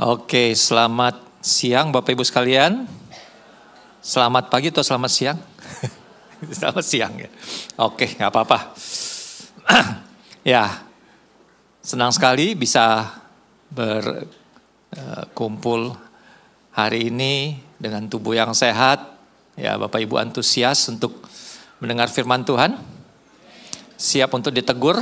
Oke, selamat siang Bapak Ibu sekalian. Selamat pagi atau selamat siang? Selamat siang ya. Oke, nggak apa-apa. Ya, senang sekali bisa berkumpul hari ini dengan tubuh yang sehat. Ya, Bapak Ibu antusias untuk mendengar firman Tuhan. Siap untuk ditegur.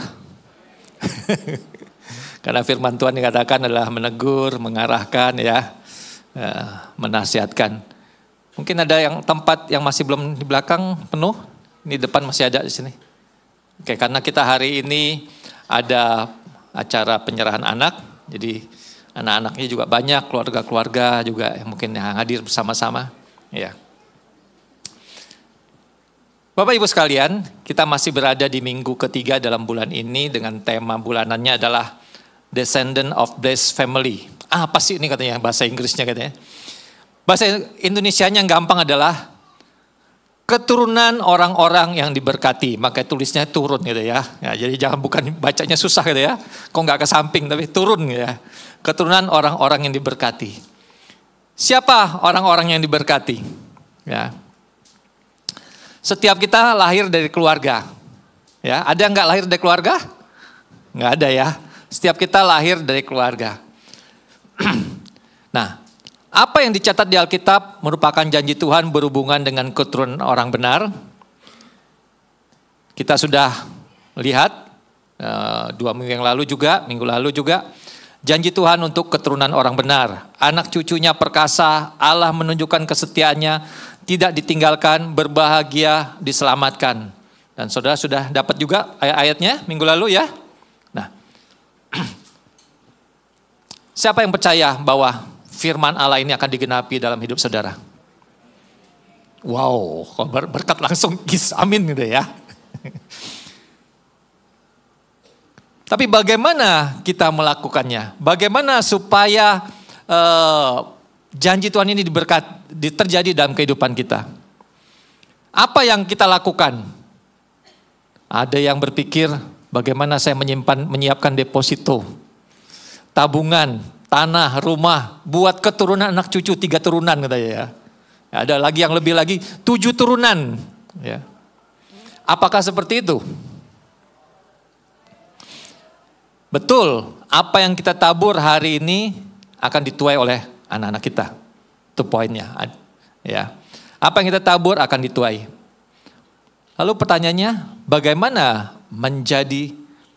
Karena firman Tuhan dikatakan adalah menegur, mengarahkan ya, menasihatkan. Mungkin ada yang tempat yang masih belum di belakang penuh, ini depan masih ada di sini. Oke, karena kita hari ini ada acara penyerahan anak, jadi anak-anaknya juga banyak, keluarga-keluarga juga yang mungkin yang hadir bersama-sama. Ya. Bapak Ibu sekalian, kita masih berada di minggu ketiga dalam bulan ini dengan tema bulanannya adalah Descendant of Blessed Family. Apa sih ini katanya bahasa Inggrisnya katanya. Bahasa Indonesianya yang gampang adalah keturunan orang-orang yang diberkati. Maka tulisnya turun gitu ya. Jadi jangan bukan bacanya susah gitu ya. Kok nggak ke samping tapi turun gitu ya. Keturunan orang-orang yang diberkati. Siapa orang-orang yang diberkati? Ya. Setiap kita lahir dari keluarga. Ya, ada nggak lahir dari keluarga? Nggak ada ya. Setiap kita lahir dari keluarga. Nah, apa yang dicatat di Alkitab merupakan janji Tuhan berhubungan dengan keturunan orang benar. Kita sudah lihat 2 minggu yang lalu juga, minggu lalu juga. Janji Tuhan untuk keturunan orang benar. Anak cucunya perkasa, Allah menunjukkan kesetiaannya, tidak ditinggalkan, berbahagia, diselamatkan. Dan saudara sudah dapat juga ayat-ayatnya minggu lalu ya. Siapa yang percaya bahwa firman Allah ini akan digenapi dalam hidup saudara? Wow, berkat langsung amin gitu ya. Tapi bagaimana kita melakukannya? Bagaimana supaya janji Tuhan ini terjadi dalam kehidupan kita? Apa yang kita lakukan? Ada yang berpikir bagaimana saya menyiapkan deposito, tabungan, tanah, rumah, buat keturunan anak cucu 3 turunan katanya ya. Ada lagi yang lebih lagi 7 turunan. Ya. Apakah seperti itu? Betul, apa yang kita tabur hari ini akan dituai oleh anak-anak kita. Itu poinnya. Ya. Apa yang kita tabur akan dituai. Lalu pertanyaannya, bagaimana menjadi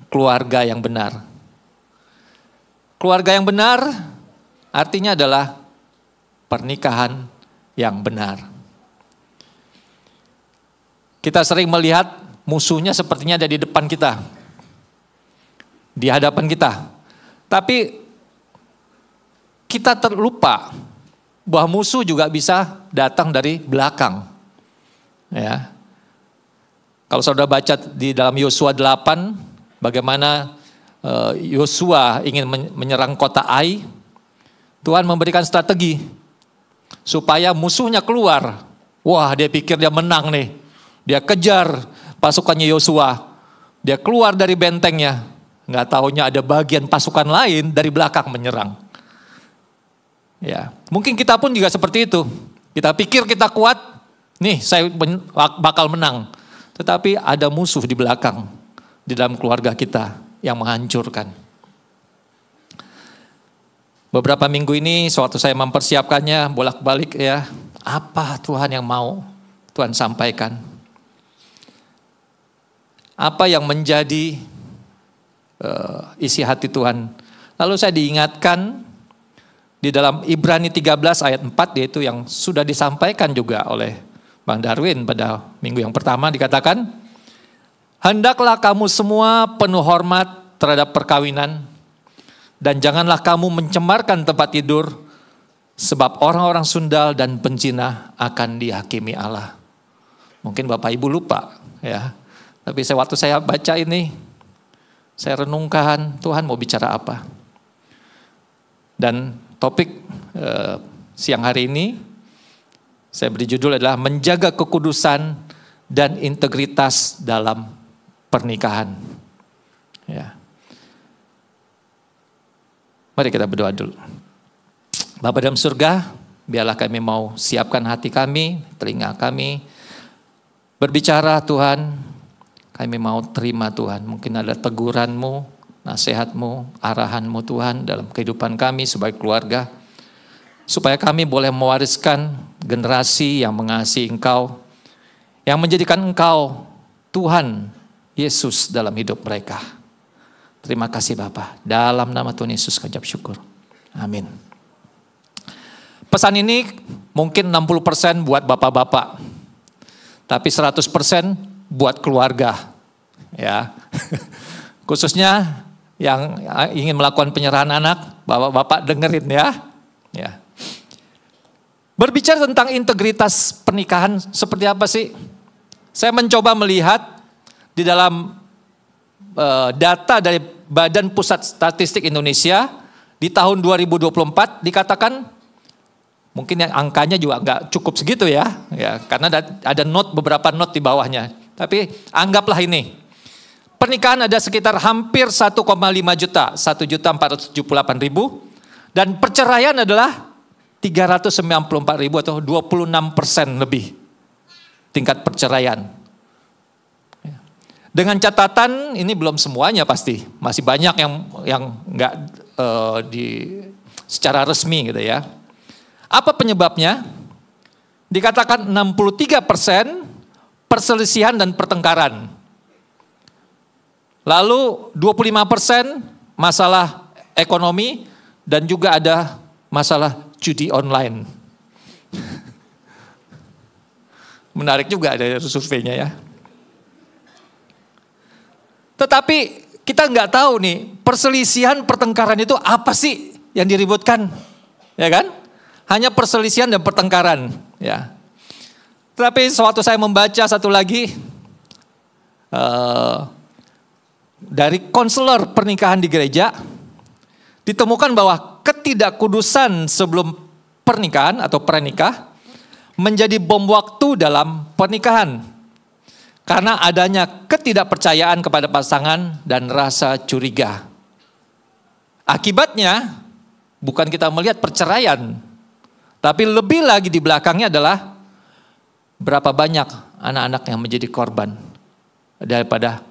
keluarga yang benar? Keluarga yang benar artinya adalah pernikahan yang benar. Kita sering melihat musuhnya sepertinya ada di depan kita, di hadapan kita. Tapi kita terlupa bahwa musuh juga bisa datang dari belakang. Ya. Kalau saudara baca di dalam Yosua 8, bagaimana Yosua ingin menyerang kota Ai, Tuhan memberikan strategi supaya musuhnya keluar. Wah, dia pikir dia menang nih. Dia kejar pasukannya Yosua. Dia keluar dari bentengnya. Nggak taunya ada bagian pasukan lain dari belakang menyerang. Ya, mungkin kita pun juga seperti itu. Kita pikir kita kuat, nih saya bakal menang. Tetapi ada musuh di belakang, di dalam keluarga kita yang menghancurkan. Beberapa minggu ini sewaktu saya mempersiapkannya bolak-balik ya, apa Tuhan yang mau Tuhan sampaikan? Apa yang menjadi isi hati Tuhan? Lalu saya diingatkan di dalam Ibrani 13 ayat 4, yaitu yang sudah disampaikan juga oleh Bang Darwin pada minggu yang pertama, dikatakan, hendaklah kamu semua penuh hormat terhadap perkawinan, dan janganlah kamu mencemarkan tempat tidur, sebab orang-orang sundal dan penzina akan dihakimi Allah. Mungkin Bapak Ibu lupa ya, tapi waktu saya baca ini, saya renungkan Tuhan mau bicara apa. Dan topik siang hari ini saya beri judul adalah menjaga kekudusan dan integritas dalam pernikahan. Ya. Mari kita berdoa dulu. Bapa dalam surga, biarlah kami mau siapkan hati kami, telinga kami, berbicara Tuhan, kami mau terima Tuhan. Mungkin ada teguran-Mu, nasihat-Mu, arahan-Mu Tuhan dalam kehidupan kami sebagai keluarga. Supaya kami boleh mewariskan generasi yang mengasihi Engkau, yang menjadikan Engkau Tuhan Yesus dalam hidup mereka. Terima kasih Bapa. Dalam nama Tuhan Yesus kami ucap syukur. Amin. Pesan ini mungkin 60% buat bapak-bapak, tapi 100% buat keluarga, ya. Khususnya yang ingin melakukan penyerahan anak, bapak-bapak dengerin ya. Ya. Berbicara tentang integritas pernikahan seperti apa sih? Saya mencoba melihat di dalam data dari Badan Pusat Statistik Indonesia di tahun 2024 dikatakan, mungkin yang angkanya juga nggak cukup segitu ya, karena ada beberapa note di bawahnya. Tapi anggaplah ini, pernikahan ada sekitar hampir 1,5 juta, 1.478.000, dan perceraian adalah 394.000 atau 26% lebih tingkat perceraian. Dengan catatan ini belum semuanya pasti, masih banyak yang nggak secara resmi gitu ya. Apa penyebabnya? Dikatakan 63% perselisihan dan pertengkaran. Lalu 25% masalah ekonomi dan juga ada masalah judi online. Menarik juga ada surveinya ya. Tetapi kita nggak tahu nih, perselisihan pertengkaran itu apa sih yang diributkan, ya kan? Hanya perselisihan dan pertengkaran, ya. Tapi sewaktu saya membaca satu lagi dari konselor pernikahan di gereja, ditemukan bahwa ketidakkudusan sebelum pernikahan atau pranikah menjadi bom waktu dalam pernikahan. Karena adanya ketidakpercayaan kepada pasangan dan rasa curiga. Akibatnya bukan kita melihat perceraian, tapi lebih lagi di belakangnya adalah berapa banyak anak-anak yang menjadi korban daripada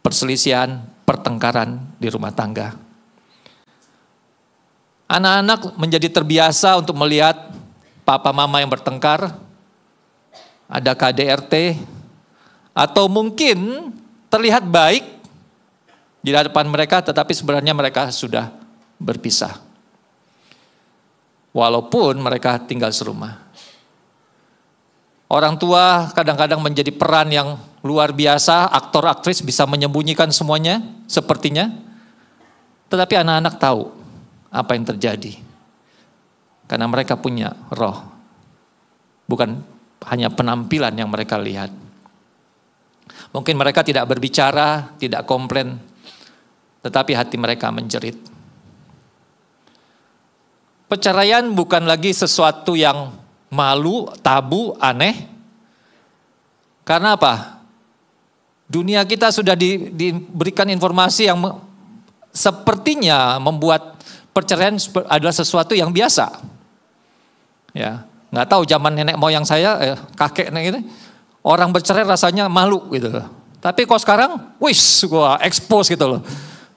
perselisihan, pertengkaran di rumah tangga. Anak-anak menjadi terbiasa untuk melihat papa mama yang bertengkar, ada KDRT, atau mungkin terlihat baik di hadapan mereka, tetapi sebenarnya mereka sudah berpisah. Walaupun mereka tinggal serumah. Orang tua kadang-kadang menjadi peran yang luar biasa, aktor aktris bisa menyembunyikan semuanya sepertinya. Tetapi anak-anak tahu apa yang terjadi. Karena mereka punya roh. Bukan hanya penampilan yang mereka lihat. Mungkin mereka tidak berbicara, tidak komplain, tetapi hati mereka menjerit. Perceraian bukan lagi sesuatu yang malu, tabu, aneh. Karena apa? Dunia kita sudah diberikan informasi yang sepertinya membuat perceraian adalah sesuatu yang biasa. Ya, nggak tahu zaman nenek moyang saya, kakek gitu, orang bercerai rasanya malu gitu. Tapi kok sekarang, gua expose gitu loh.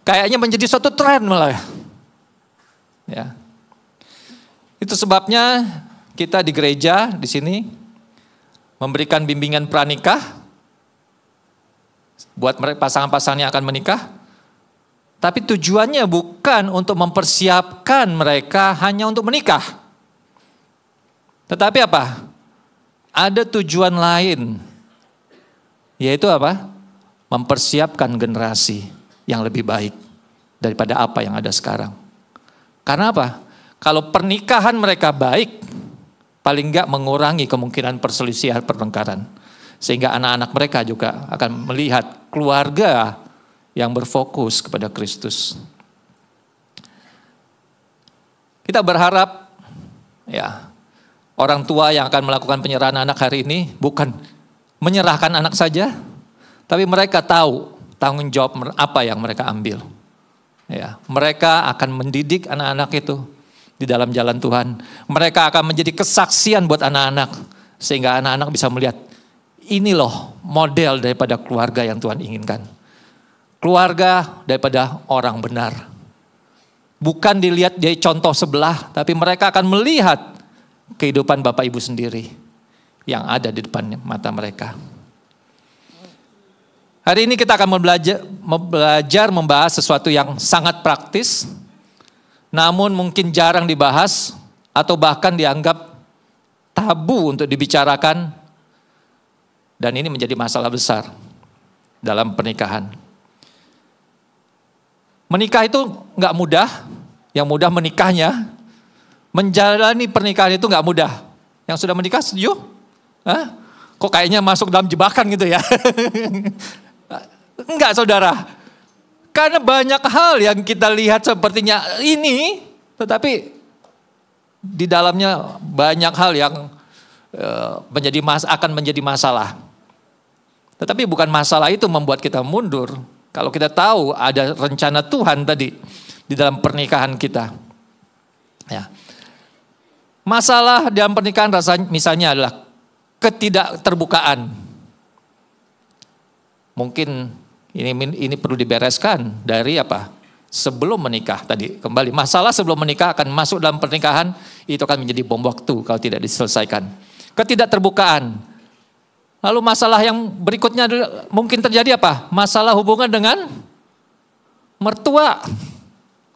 Kayaknya menjadi suatu tren malah. Ya. Itu sebabnya kita di gereja di sini memberikan bimbingan pranikah buat pasangan-pasangan yang akan menikah. Tapi tujuannya bukan untuk mempersiapkan mereka hanya untuk menikah. Tetapi apa? Ada tujuan lain. Yaitu apa? Mempersiapkan generasi yang lebih baik daripada apa yang ada sekarang. Karena apa? Kalau pernikahan mereka baik, paling enggak mengurangi kemungkinan perselisihan, pertengkaran. Sehingga anak-anak mereka juga akan melihat keluarga yang berfokus kepada Kristus. Kita berharap ya, orang tua yang akan melakukan penyerahan anak hari ini bukan menyerahkan anak saja, tapi mereka tahu tanggung jawab apa yang mereka ambil. Ya, mereka akan mendidik anak-anak itu di dalam jalan Tuhan. Mereka akan menjadi kesaksian buat anak-anak. Sehingga anak-anak bisa melihat, ini loh model daripada keluarga yang Tuhan inginkan. Keluarga daripada orang benar. Bukan dilihat dari contoh sebelah, tapi mereka akan melihat kehidupan Bapak Ibu sendiri yang ada di depan mata mereka. Hari ini kita akan belajar membahas sesuatu yang sangat praktis, namun mungkin jarang dibahas atau bahkan dianggap tabu untuk dibicarakan, dan ini menjadi masalah besar dalam pernikahan. Menikah itu nggak mudah, yang mudah menikahnya. Menjalani pernikahan itu nggak mudah. Yang sudah menikah setuju? Hah? Kok kayaknya masuk dalam jebakan gitu ya? Enggak saudara. Karena banyak hal yang kita lihat sepertinya ini, tetapi di dalamnya banyak hal yang akan menjadi masalah. Tetapi bukan masalah itu membuat kita mundur. Kalau kita tahu ada rencana Tuhan tadi di dalam pernikahan kita. Ya. Masalah dalam pernikahan misalnya adalah ketidakterbukaan. Mungkin ini perlu dibereskan dari apa? Sebelum menikah tadi. Kembali, masalah sebelum menikah akan masuk dalam pernikahan, itu akan menjadi bom waktu kalau tidak diselesaikan. Ketidakterbukaan. Lalu masalah yang berikutnya mungkin terjadi apa? Masalah hubungan dengan mertua,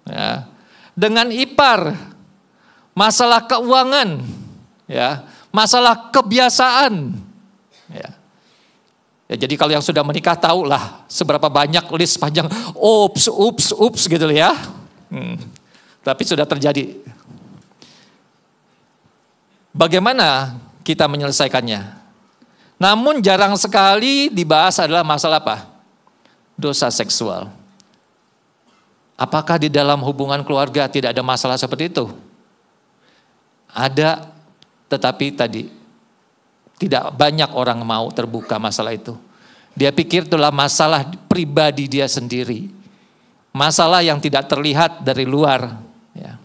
ya, dengan ipar, masalah keuangan, ya, masalah kebiasaan. Ya. Ya, jadi kalau yang sudah menikah tahulah seberapa banyak list panjang, ups gitu ya. Tapi sudah terjadi. Bagaimana kita menyelesaikannya? Namun jarang sekali dibahas adalah masalah apa? Dosa seksual. Apakah di dalam hubungan keluarga tidak ada masalah seperti itu? Ada, tetapi tadi tidak banyak orang mau terbuka masalah itu. Dia pikir itulah masalah pribadi dia sendiri. Masalah yang tidak terlihat dari luar. Ya.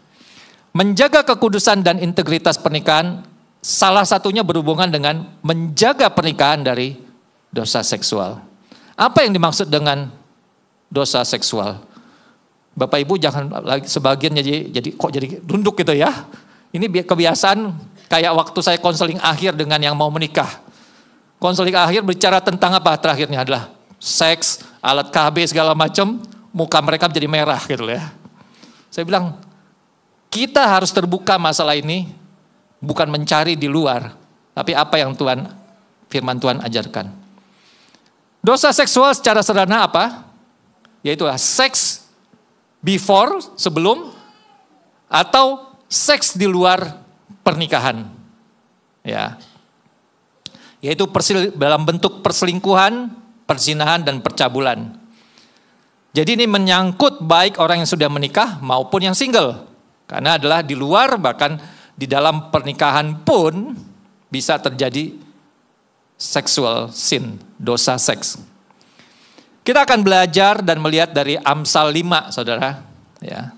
Menjaga kekudusan dan integritas pernikahan salah satunya berhubungan dengan menjaga pernikahan dari dosa seksual. Apa yang dimaksud dengan dosa seksual? Bapak Ibu jangan lagi sebagian jadi tunduk gitu ya. Ini kebiasaan kayak waktu saya konseling akhir dengan yang mau menikah. Konseling akhir bicara tentang apa? Terakhirnya adalah seks, alat KB segala macam, muka mereka menjadi merah gitu ya. Saya bilang, kita harus terbuka masalah ini. Bukan mencari di luar, tapi apa yang firman Tuhan ajarkan. Dosa seksual secara sederhana apa? Yaitu seks before, sebelum, atau seks di luar pernikahan. Ya. Yaitu dalam bentuk perselingkuhan, perzinahan, dan percabulan. Jadi ini menyangkut baik orang yang sudah menikah maupun yang single. Karena adalah di luar, bahkan di dalam pernikahan pun bisa terjadi sexual sin, dosa seks. Kita akan belajar dan melihat dari Amsal 5, saudara. Ya.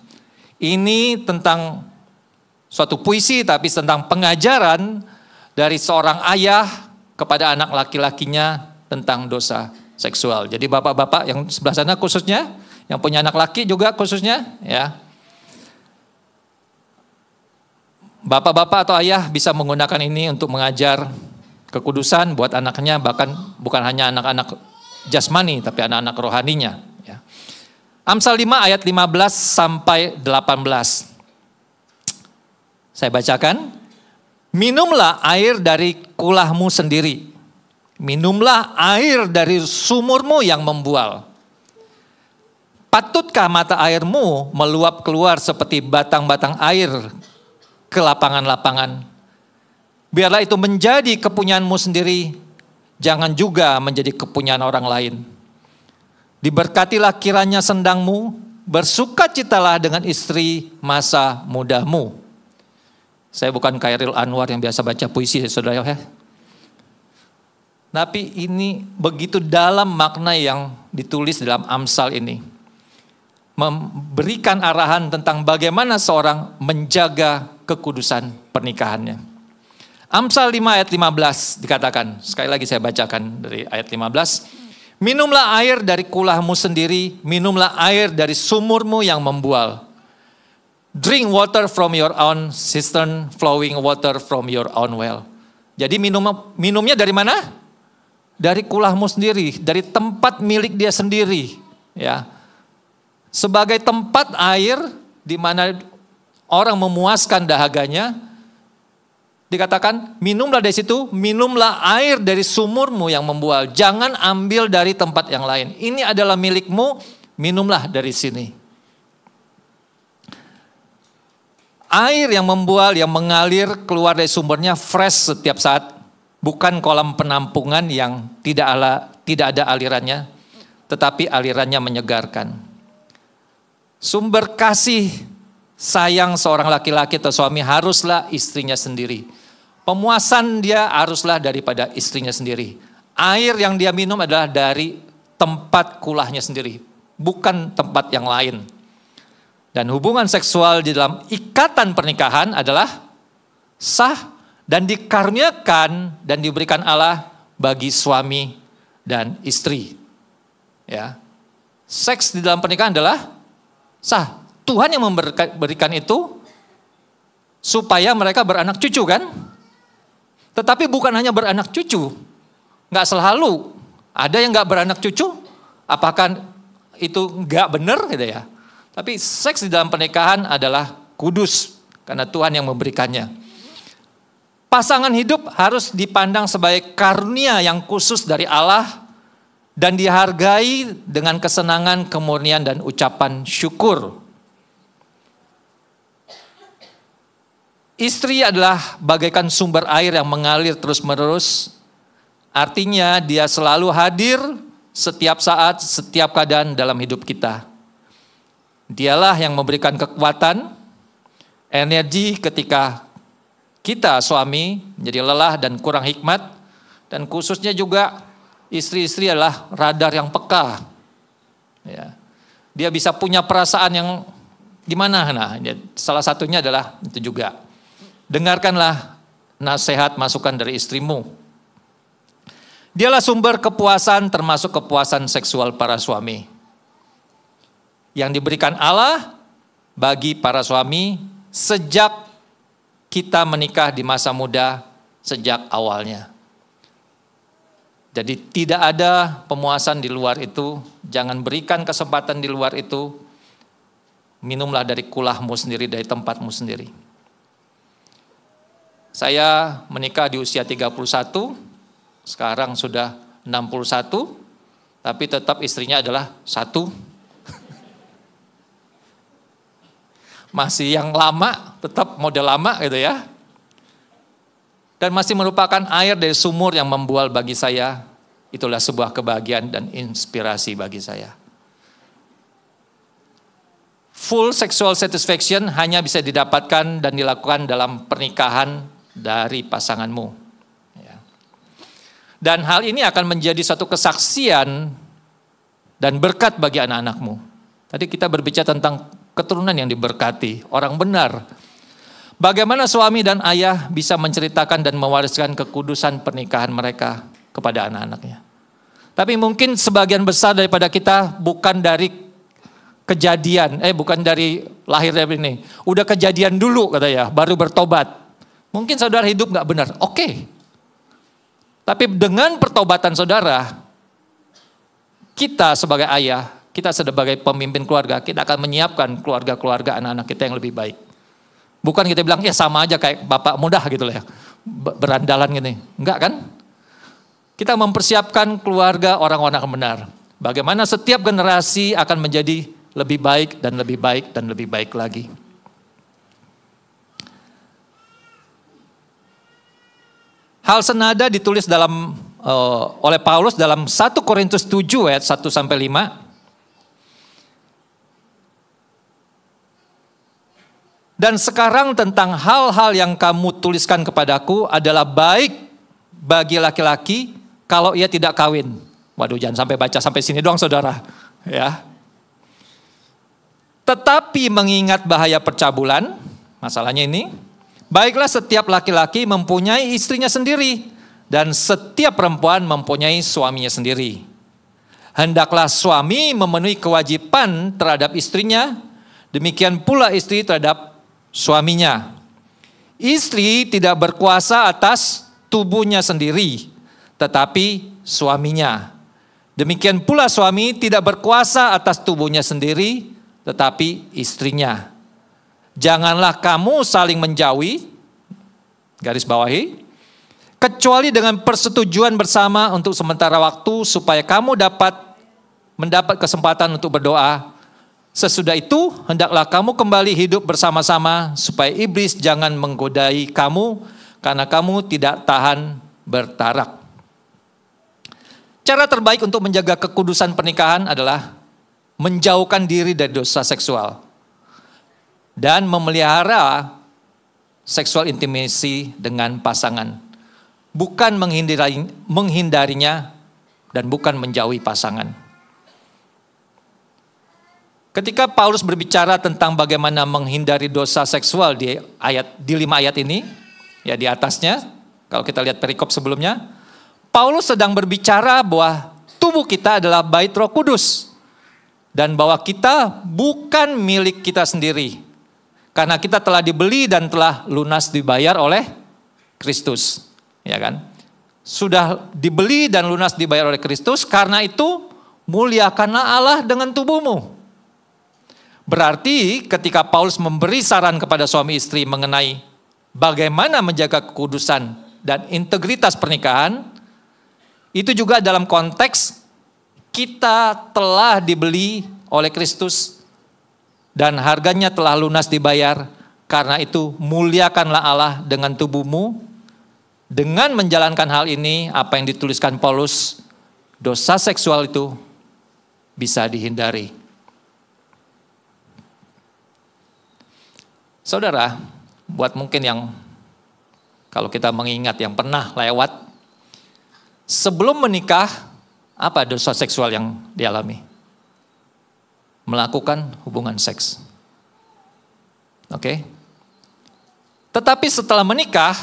Ini tentang suatu puisi, tapi tentang pengajaran dari seorang ayah kepada anak laki-lakinya tentang dosa seksual. Jadi bapak-bapak yang sebelah sana khususnya, yang punya anak laki juga khususnya, ya. Bapak-bapak atau ayah bisa menggunakan ini untuk mengajar kekudusan buat anaknya, bahkan bukan hanya anak-anak jasmani, tapi anak-anak rohaninya. Ya. Amsal 5 ayat 15 sampai 18. Saya bacakan. Minumlah air dari kulahmu sendiri. Minumlah air dari sumurmu yang membual. Patutkah mata airmu meluap keluar seperti batang-batang air ke lapangan-lapangan? Biarlah itu menjadi kepunyaanmu sendiri, jangan juga menjadi kepunyaan orang lain. Diberkatilah kiranya sendangmu, bersukacitalah dengan istri masa mudamu. Saya bukan Khairil Anwar yang biasa baca puisi, saudara ya. Tapi ini begitu dalam makna yang ditulis dalam Amsal ini. memberikan arahan tentang bagaimana seorang menjaga kekudusan pernikahannya. Amsal 5 ayat 15 dikatakan, sekali lagi saya bacakan dari ayat 15. Minumlah air dari kulahmu sendiri, minumlah air dari sumurmu yang membual. Drink water from your own cistern, flowing water from your own well. Jadi minumnya dari mana? Dari kulahmu sendiri, dari tempat milik dia sendiri, ya. Sebagai tempat air di mana orang memuaskan dahaganya, dikatakan minumlah dari situ, minumlah air dari sumurmu yang membual. Jangan ambil dari tempat yang lain. Ini adalah milikmu, minumlah dari sini. Air yang membual, yang mengalir keluar dari sumbernya fresh setiap saat. Bukan kolam penampungan yang tidak ada alirannya, tetapi alirannya menyegarkan. Sumber kasih sayang seorang laki-laki atau suami haruslah istrinya sendiri. Pemuasan dia haruslah daripada istrinya sendiri. Air yang dia minum adalah dari tempat kulahnya sendiri, bukan tempat yang lain. Dan hubungan seksual di dalam ikatan pernikahan adalah sah dan dikaruniakan dan diberikan Allah bagi suami dan istri. Ya. Seks di dalam pernikahan adalah sah. Tuhan yang memberikan itu supaya mereka beranak cucu kan? Tetapi bukan hanya beranak cucu. Nggak selalu. Ada yang nggak beranak cucu. Apakah itu nggak benar gitu ya? Tapi seks di dalam pernikahan adalah kudus karena Tuhan yang memberikannya. Pasangan hidup harus dipandang sebagai karunia yang khusus dari Allah dan dihargai dengan kesenangan, kemurnian, dan ucapan syukur. Istri adalah bagaikan sumber air yang mengalir terus-menerus. Artinya dia selalu hadir setiap saat, setiap keadaan dalam hidup kita. Dialah yang memberikan kekuatan, energi ketika kita suami menjadi lelah dan kurang hikmat. Dan khususnya juga istri-istri adalah radar yang peka. Ya. Dia bisa punya perasaan yang gimana? Nah, salah satunya adalah itu juga. Dengarkanlah nasihat masukan dari istrimu. Dialah sumber kepuasan termasuk kepuasan seksual para suami. Yang diberikan Allah bagi para suami sejak kita menikah di masa muda, sejak awalnya. Jadi tidak ada pemuasan di luar itu, jangan berikan kesempatan di luar itu, minumlah dari kulahmu sendiri, dari tempatmu sendiri. Saya menikah di usia 31, sekarang sudah 61, tapi tetap istrinya adalah satu. Masih yang lama, tetap model lama gitu ya. Dan masih merupakan air dari sumur yang membual bagi saya. Itulah sebuah kebahagiaan dan inspirasi bagi saya. Full sexual satisfaction hanya bisa didapatkan dan dilakukan dalam pernikahan dari pasanganmu. Ya. Dan hal ini akan menjadi suatu kesaksian dan berkat bagi anak-anakmu. Tadi kita berbicara tentang keturunan yang diberkati, orang benar. Bagaimana suami dan ayah bisa menceritakan dan mewariskan kekudusan pernikahan mereka kepada anak-anaknya. Tapi mungkin sebagian besar daripada kita bukan dari kejadian, bukan dari lahir dari ini. Udah kejadian dulu kata ya, baru bertobat. Mungkin saudara hidup gak benar, oke. Tapi dengan pertobatan saudara, kita sebagai ayah, kita sebagai pemimpin keluarga, kita akan menyiapkan keluarga-keluarga anak-anak kita yang lebih baik. Bukan kita bilang, ya sama aja kayak bapak mudah gitu lah ya. Berandalan gini. Enggak kan? Kita mempersiapkan keluarga orang-orang yang benar. Bagaimana setiap generasi akan menjadi lebih baik dan lebih baik dan lebih baik lagi. Hal senada ditulis oleh Paulus dalam 1 Korintus 7 ayat 1-5. Dan sekarang tentang hal-hal yang kamu tuliskan kepadaku adalah baik bagi laki-laki kalau ia tidak kawin. Waduh, jangan sampai baca sampai sini doang saudara. Ya. Tetapi mengingat bahaya percabulan, masalahnya ini, baiklah setiap laki-laki mempunyai istrinya sendiri, dan setiap perempuan mempunyai suaminya sendiri. Hendaklah suami memenuhi kewajiban terhadap istrinya, demikian pula istri terhadap suaminya. Istri tidak berkuasa atas tubuhnya sendiri, tetapi suaminya. Demikian pula suami tidak berkuasa atas tubuhnya sendiri, tetapi istrinya. Janganlah kamu saling menjauhi, garis bawahi, kecuali dengan persetujuan bersama untuk sementara waktu, supaya kamu dapat mendapat kesempatan untuk berdoa. Sesudah itu, hendaklah kamu kembali hidup bersama-sama, supaya iblis jangan menggodai kamu, karena kamu tidak tahan bertarak. Cara terbaik untuk menjaga kekudusan pernikahan adalah menjauhkan diri dari dosa seksual dan memelihara seksual intimacy dengan pasangan. Bukan menghindarinya dan bukan menjauhi pasangan. Ketika Paulus berbicara tentang bagaimana menghindari dosa seksual di 5 ayat ini, ya di atasnya, kalau kita lihat perikop sebelumnya, Paulus sedang berbicara bahwa tubuh kita adalah bait Roh Kudus dan bahwa kita bukan milik kita sendiri, karena kita telah dibeli dan telah lunas dibayar oleh Kristus. Ya kan? Sudah dibeli dan lunas dibayar oleh Kristus, karena itu muliakanlah Allah dengan tubuhmu. Berarti ketika Paulus memberi saran kepada suami istri mengenai bagaimana menjaga kekudusan dan integritas pernikahan, itu juga dalam konteks kita telah dibeli oleh Kristus dan harganya telah lunas dibayar. Karena itu muliakanlah Allah dengan tubuhmu. Dengan menjalankan hal ini, apa yang dituliskan Paulus, dosa seksual itu bisa dihindari. Saudara, buat mungkin yang kalau kita mengingat yang pernah lewat, sebelum menikah, apa dosa seksual yang dialami? Melakukan hubungan seks. Oke? Tetapi setelah menikah,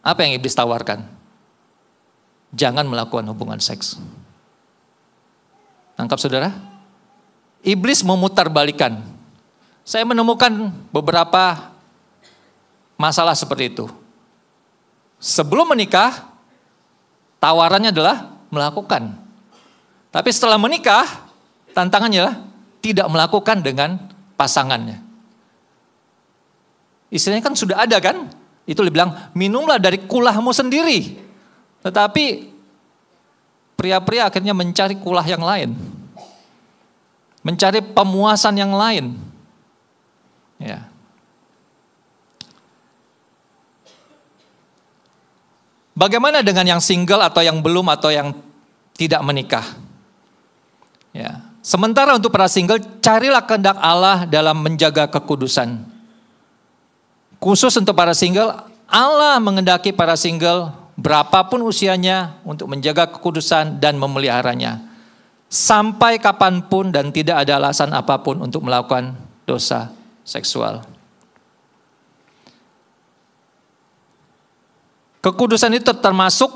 apa yang iblis tawarkan? Jangan melakukan hubungan seks. Nangkap saudara? Iblis memutarbalikan. Saya menemukan beberapa masalah seperti itu. Sebelum menikah, tawarannya adalah melakukan. Tapi setelah menikah, tantangannya adalah tidak melakukan dengan pasangannya. Istilahnya kan sudah ada kan? Itu dibilang, minumlah dari kulahmu sendiri. Tetapi pria-pria akhirnya mencari kulah yang lain. Mencari pemuasan yang lain. Ya. Bagaimana dengan yang single atau yang belum atau yang tidak menikah? Ya. Sementara untuk para single, carilah kehendak Allah dalam menjaga kekudusan. Khusus untuk para single, Allah mengendaki para single berapapun usianya untuk menjaga kekudusan dan memeliharanya. Sampai kapanpun dan tidak ada alasan apapun untuk melakukan dosa seksual. Kekudusan itu termasuk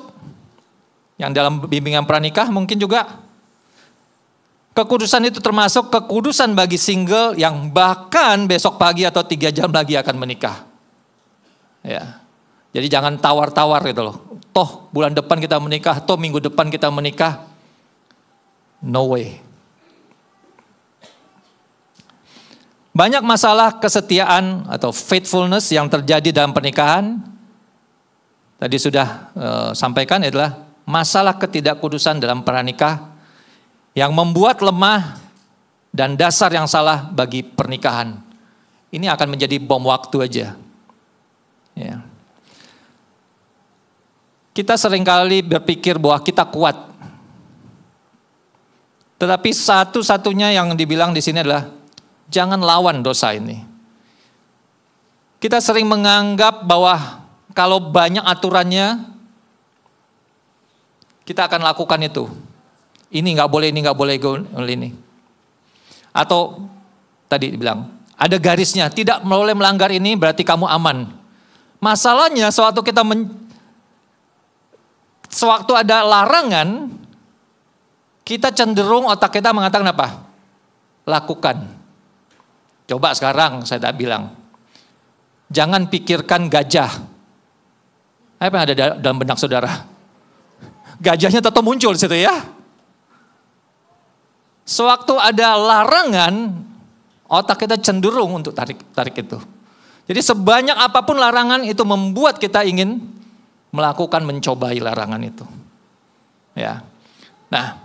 yang dalam bimbingan pranikah mungkin juga. Kekudusan itu termasuk kekudusan bagi single yang bahkan besok pagi atau 3 jam lagi akan menikah. Ya. Jadi jangan tawar-tawar gitu loh. Toh bulan depan kita menikah, toh minggu depan kita menikah. No way. Banyak masalah kesetiaan atau faithfulness yang terjadi dalam pernikahan. Tadi sudah sampaikan adalah masalah ketidakkudusan dalam pranikah yang membuat lemah dan dasar yang salah bagi pernikahan. Ini akan menjadi bom waktu aja. Ya. Kita seringkali berpikir bahwa kita kuat. Tetapi satu-satunya yang dibilang di sini adalah jangan lawan dosa ini. Kita sering menganggap bahwa kalau banyak aturannya, kita akan lakukan itu. Ini nggak boleh, ini nggak boleh, ini. Atau tadi dibilang, ada garisnya, tidak boleh melanggar ini berarti kamu aman. Masalahnya sewaktu ada larangan, kita cenderung otak kita mengatakan apa? Lakukan. Coba sekarang saya tak bilang, jangan pikirkan gajah. Apa yang ada dalam benak saudara? Gajahnya tetap muncul di situ ya. Sewaktu ada larangan, otak kita cenderung untuk tarik itu. Jadi sebanyak apapun larangan itu membuat kita ingin melakukan, mencobai larangan itu. Ya. Nah,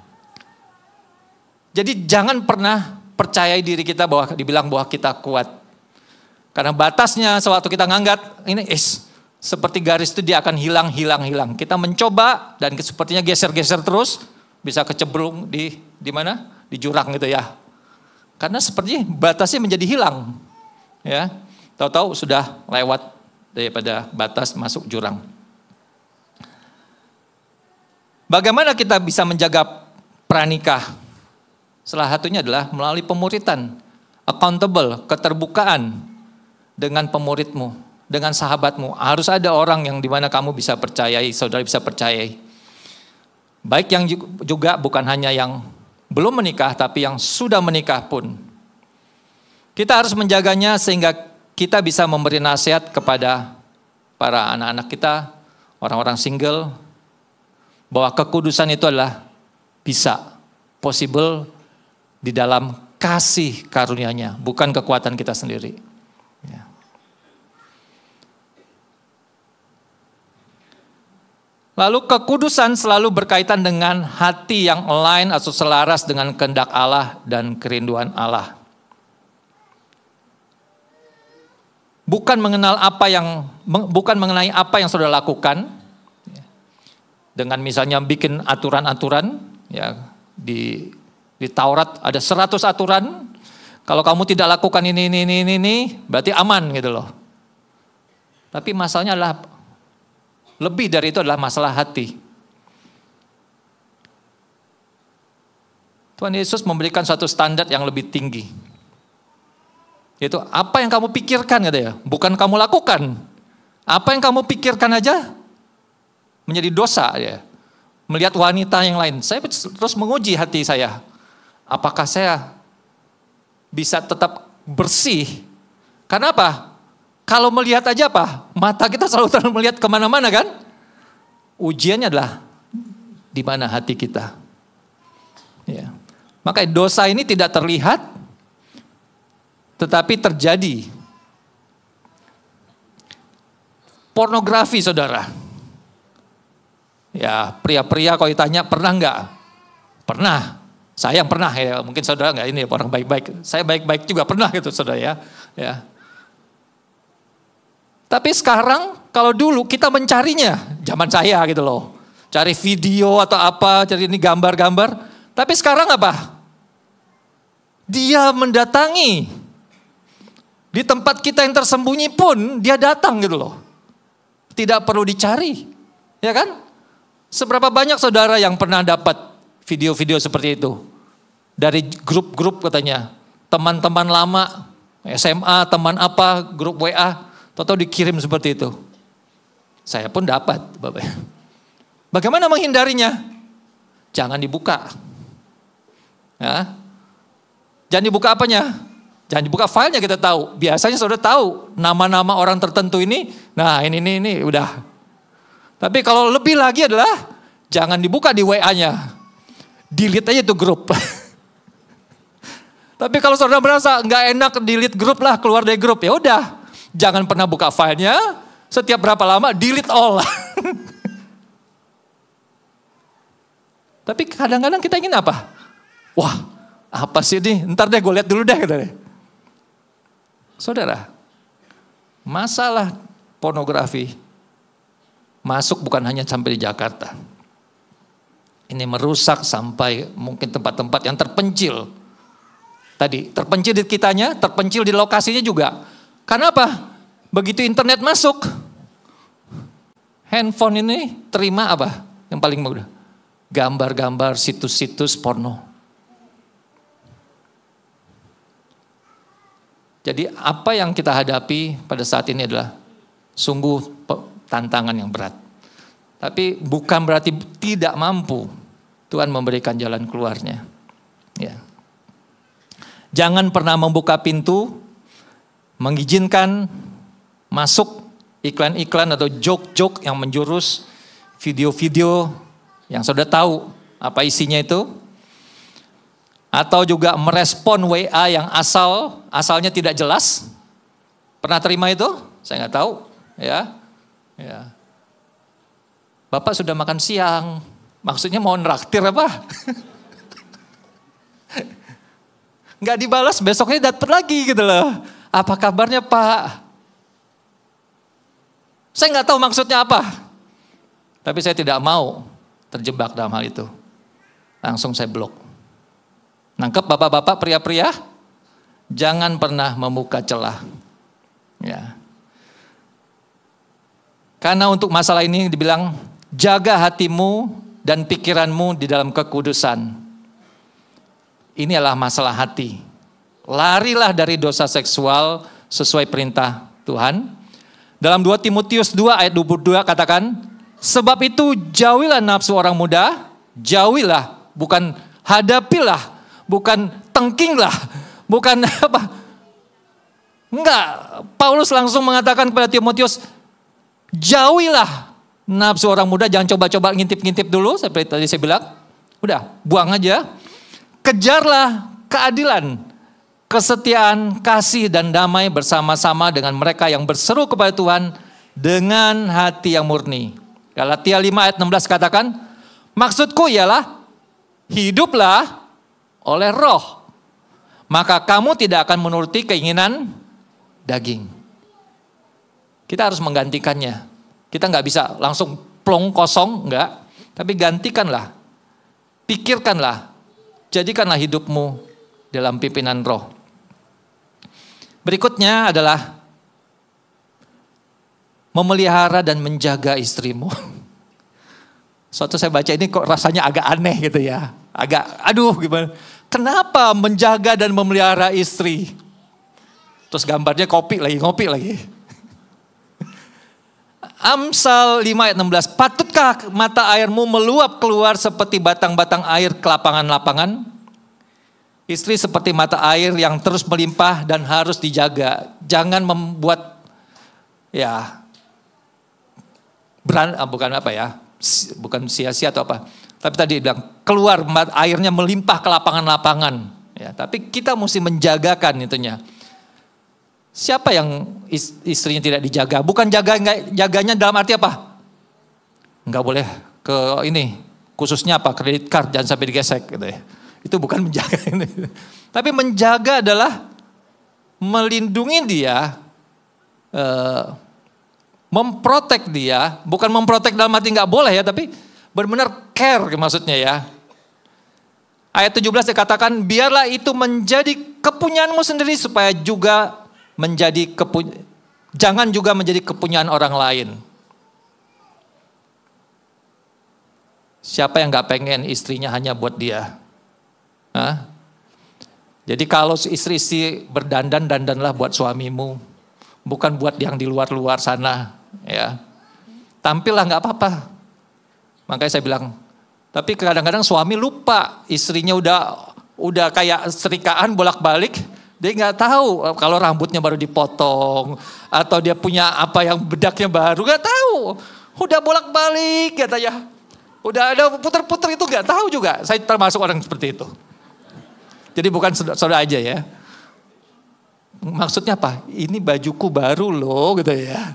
jadi jangan pernah percayai diri kita bahwa dibilang bahwa kita kuat. Karena batasnya sewaktu kita ngangkat, ini seperti garis itu dia akan hilang. Kita mencoba dan sepertinya geser-geser terus, bisa kecebrung di mana? Di jurang gitu ya. Karena sepertinya batasnya menjadi hilang. Ya. Tahu-tahu sudah lewat daripada batas masuk jurang. Bagaimana kita bisa menjaga pranikah? Salah satunya adalah melalui pemuritan, accountable, keterbukaan dengan pemuridmu, dengan sahabatmu. Harus ada orang yang dimana kamu bisa percayai, saudara bisa percayai. Baik yang juga bukan hanya yang belum menikah, tapi yang sudah menikah pun. Kita harus menjaganya sehingga kita bisa memberi nasihat kepada para anak-anak kita, orang-orang single, bahwa kekudusan itu adalah bisa, possible, di dalam kasih karunia-Nya, bukan kekuatan kita sendiri. Ya. Lalu kekudusan selalu berkaitan dengan hati yang align atau selaras dengan kehendak Allah dan kerinduan Allah. Bukan mengenai apa yang saudara lakukan, dengan misalnya bikin aturan-aturan, ya di Taurat ada 100 aturan. Kalau kamu tidak lakukan ini, berarti aman gitu loh. Tapi masalahnya adalah lebih dari itu adalah masalah hati. Tuhan Yesus memberikan suatu standar yang lebih tinggi. Yaitu apa yang kamu pikirkan gitu ya, bukan kamu lakukan. Apa yang kamu pikirkan aja menjadi dosa ya. Melihat wanita yang lain, saya terus menguji hati saya. Apakah saya bisa tetap bersih? Karena apa? Kalau melihat aja apa? Mata kita selalu melihat kemana-mana kan? Ujiannya adalah di mana hati kita. Ya. Maka dosa ini tidak terlihat, tetapi terjadi. Pornografi saudara. Ya pria-pria kalau ditanya pernah enggak? Pernah. Saya yang pernah ya, mungkin saudara enggak ini orang baik-baik. Saya baik-baik juga pernah gitu saudara ya. Ya. Tapi sekarang kalau dulu kita mencarinya, zaman saya gitu loh. Cari video atau apa, cari ini gambar-gambar. Tapi sekarang apa? Dia mendatangi. Di tempat kita yang tersembunyi pun dia datang gitu loh. Tidak perlu dicari. Ya kan? Seberapa banyak saudara yang pernah dapat video-video seperti itu? Dari grup-grup katanya. Teman-teman lama, SMA, teman apa, grup WA. Atau dikirim seperti itu. Saya pun dapat. Bagaimana menghindarinya? Jangan dibuka. Ya. Jangan dibuka apanya? Jangan dibuka filenya kita tahu. Biasanya saudara tahu nama-nama orang tertentu ini. Nah ini udah. Tapi kalau lebih lagi adalah jangan dibuka di WA-nya. Delete aja itu grup. Tapi kalau saudara merasa nggak enak delete grup lah, keluar dari grup, ya udah. Jangan pernah buka filenya, setiap berapa lama delete all. Tapi kadang-kadang kita ingin apa? Wah, apa sih ini? Ntar deh gue lihat dulu deh. Saudara, masalah pornografi masuk bukan hanya sampai di Jakarta. Ini merusak sampai mungkin tempat-tempat yang terpencil. Tadi, terpencil di kitanya, terpencil di lokasinya juga. Karena apa? Begitu internet masuk, handphone ini terima apa? Yang paling mudah. Gambar-gambar, situs-situs porno. Jadi apa yang kita hadapi pada saat ini adalah sungguh tantangan yang berat. Tapi bukan berarti tidak mampu. Tuhan memberikan jalan keluarnya. Ya. Jangan pernah membuka pintu, mengizinkan masuk iklan-iklan atau joke-joke yang menjurus, video-video yang sudah tahu apa isinya itu. Atau juga merespon WA yang asalnya tidak jelas. Pernah terima itu? Saya nggak tahu. Ya. Bapak sudah makan siang. Maksudnya mau nraktir apa? Nggak dibalas, besoknya datang lagi gitu loh. Apa kabarnya Pak? Saya nggak tahu maksudnya apa. Tapi saya tidak mau terjebak dalam hal itu. Langsung saya blok. Nangkep bapak-bapak, pria-pria? Jangan pernah membuka celah. Ya. Karena untuk masalah ini dibilang, jaga hatimu dan pikiranmu di dalam kekudusan. Ini adalah masalah hati. Larilah dari dosa seksual sesuai perintah Tuhan. Dalam 2 Timotius 2 ayat 22 katakan, sebab itu jauhilah nafsu orang muda, jauhilah, bukan hadapilah, bukan tengkinglah, bukan apa. Enggak, Paulus langsung mengatakan kepada Timotius, jauhilah nafsu orang muda, jangan coba-coba ngintip-ngintip dulu, seperti tadi saya bilang. Udah, buang aja. Kejarlah keadilan, kesetiaan, kasih dan damai bersama-sama dengan mereka yang berseru kepada Tuhan dengan hati yang murni. Galatia 5 ayat 16 katakan, maksudku ialah hiduplah oleh roh, maka kamu tidak akan menuruti keinginan daging. Kita harus menggantikannya. Kita nggak bisa langsung plong kosong, enggak. Tapi gantikanlah, pikirkanlah, jadikanlah hidupmu dalam pimpinan roh. Berikutnya adalah memelihara dan menjaga istrimu. Suatu saya baca ini kok rasanya agak aneh gitu ya. Agak, aduh gimana. Kenapa menjaga dan memelihara istri? Terus gambarnya ngopi lagi. Amsal 5 ayat 16. Patutkah mata airmu meluap keluar seperti batang-batang air ke lapangan-lapangan? Istri seperti mata air yang terus melimpah dan harus dijaga. Jangan membuat bukan sia-sia atau apa. Tapi tadi bilang keluar airnya melimpah ke lapangan-lapangan. Ya, tapi kita mesti menjagakan itunya. Siapa yang istrinya tidak dijaga? Bukan jaganya dalam arti apa? Enggak boleh ke ini, khususnya apa? Kredit card jangan sampai digesek gitu ya. Itu bukan menjaga ini. Tapi menjaga adalah melindungi dia, memprotek dia, bukan memprotek dalam arti nggak boleh ya, tapi benar-benar care maksudnya ya. Ayat 17 dikatakan, biarlah itu menjadi kepunyaanmu sendiri supaya juga jangan juga menjadi kepunyaan orang lain. Siapa yang nggak pengen istrinya hanya buat dia? Hah? Jadi kalau istri berdandanlah buat suamimu, bukan buat yang di luar sana. Ya, tampillah nggak apa-apa. Makanya saya bilang, tapi kadang-kadang suami lupa istrinya udah kayak serikaan bolak-balik, dia nggak tahu kalau rambutnya baru dipotong atau dia punya apa yang bedaknya baru, nggak tahu. Udah bolak-balik katanya, udah ada puter-puter itu nggak tahu juga. Saya termasuk orang seperti itu. Jadi bukan saudara aja ya. Maksudnya apa? Ini bajuku baru loh gitu ya.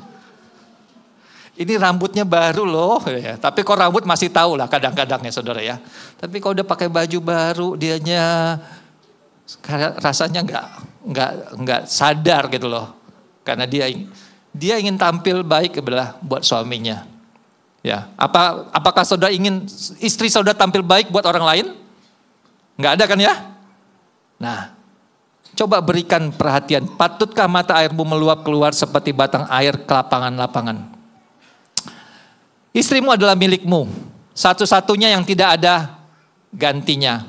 Ini rambutnya baru loh ya. Tapi kok rambut masih tahu lah kadang-kadang ya saudara ya. Tapi kalau udah pakai baju baru dianya rasanya nggak sadar gitu loh. Karena dia ingin tampil baik buat suaminya. Ya, apakah saudara ingin istri saudara tampil baik buat orang lain? Nggak ada kan ya? Nah, coba berikan perhatian. Patutkah mata airmu meluap keluar seperti batang air ke lapangan-lapangan? Istrimu adalah milikmu, satu-satunya yang tidak ada gantinya.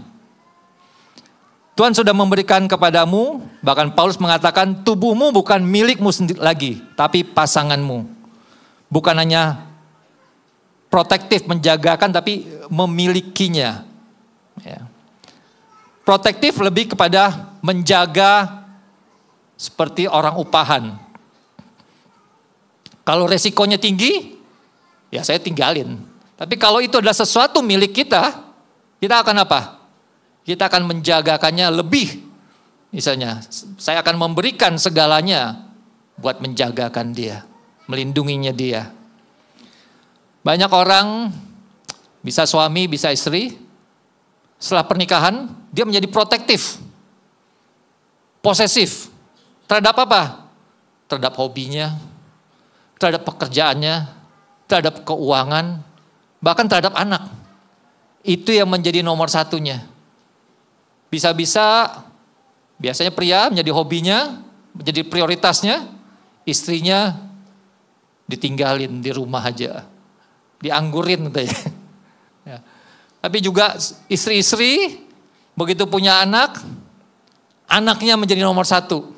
Tuhan sudah memberikan kepadamu, bahkan Paulus mengatakan tubuhmu bukan milikmu sendiri lagi, tapi pasanganmu. Bukan hanya protektif menjagakan, tapi memilikinya. Ya. Protektif lebih kepada menjaga seperti orang upahan. Kalau resikonya tinggi, ya saya tinggalin. Tapi kalau itu adalah sesuatu milik kita, kita akan apa? Kita akan menjagakannya lebih. Misalnya, saya akan memberikan segalanya buat menjagakan dia, melindunginya dia. Banyak orang, bisa suami, bisa istri, setelah pernikahan, dia menjadi protektif, posesif. Terhadap apa? Terhadap hobinya, terhadap pekerjaannya, terhadap keuangan, bahkan terhadap anak. Itu yang menjadi nomor satunya. Bisa-bisa, biasanya pria menjadi hobinya, menjadi prioritasnya, istrinya ditinggalin di rumah aja. Dianggurin gitu ya. Ya. Tapi juga istri-istri, begitu punya anak, anaknya menjadi nomor satu.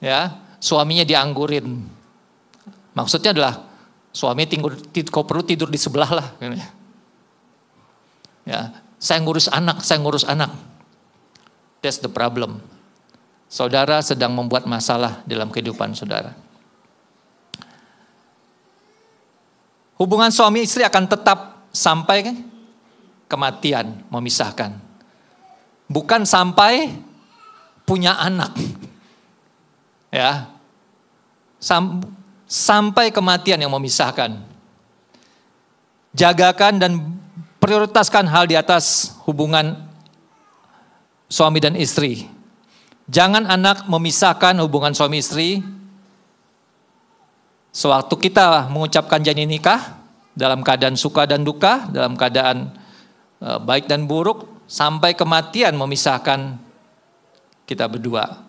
Ya, suaminya dianggurin. Maksudnya adalah suami kau perlu tidur di sebelah lah. Ya, saya ngurus anak. That's the problem. Saudara sedang membuat masalah dalam kehidupan saudara. Hubungan suami istri akan tetap sampai kematian memisahkan. Bukan sampai punya anak. Ya. Sampai kematian yang memisahkan. Jagakan dan prioritaskan hal di atas hubungan suami dan istri. Jangan anak memisahkan hubungan suami istri. Sewaktu kita mengucapkan janji nikah, dalam keadaan suka dan duka, dalam keadaan baik dan buruk, sampai kematian memisahkan kita berdua.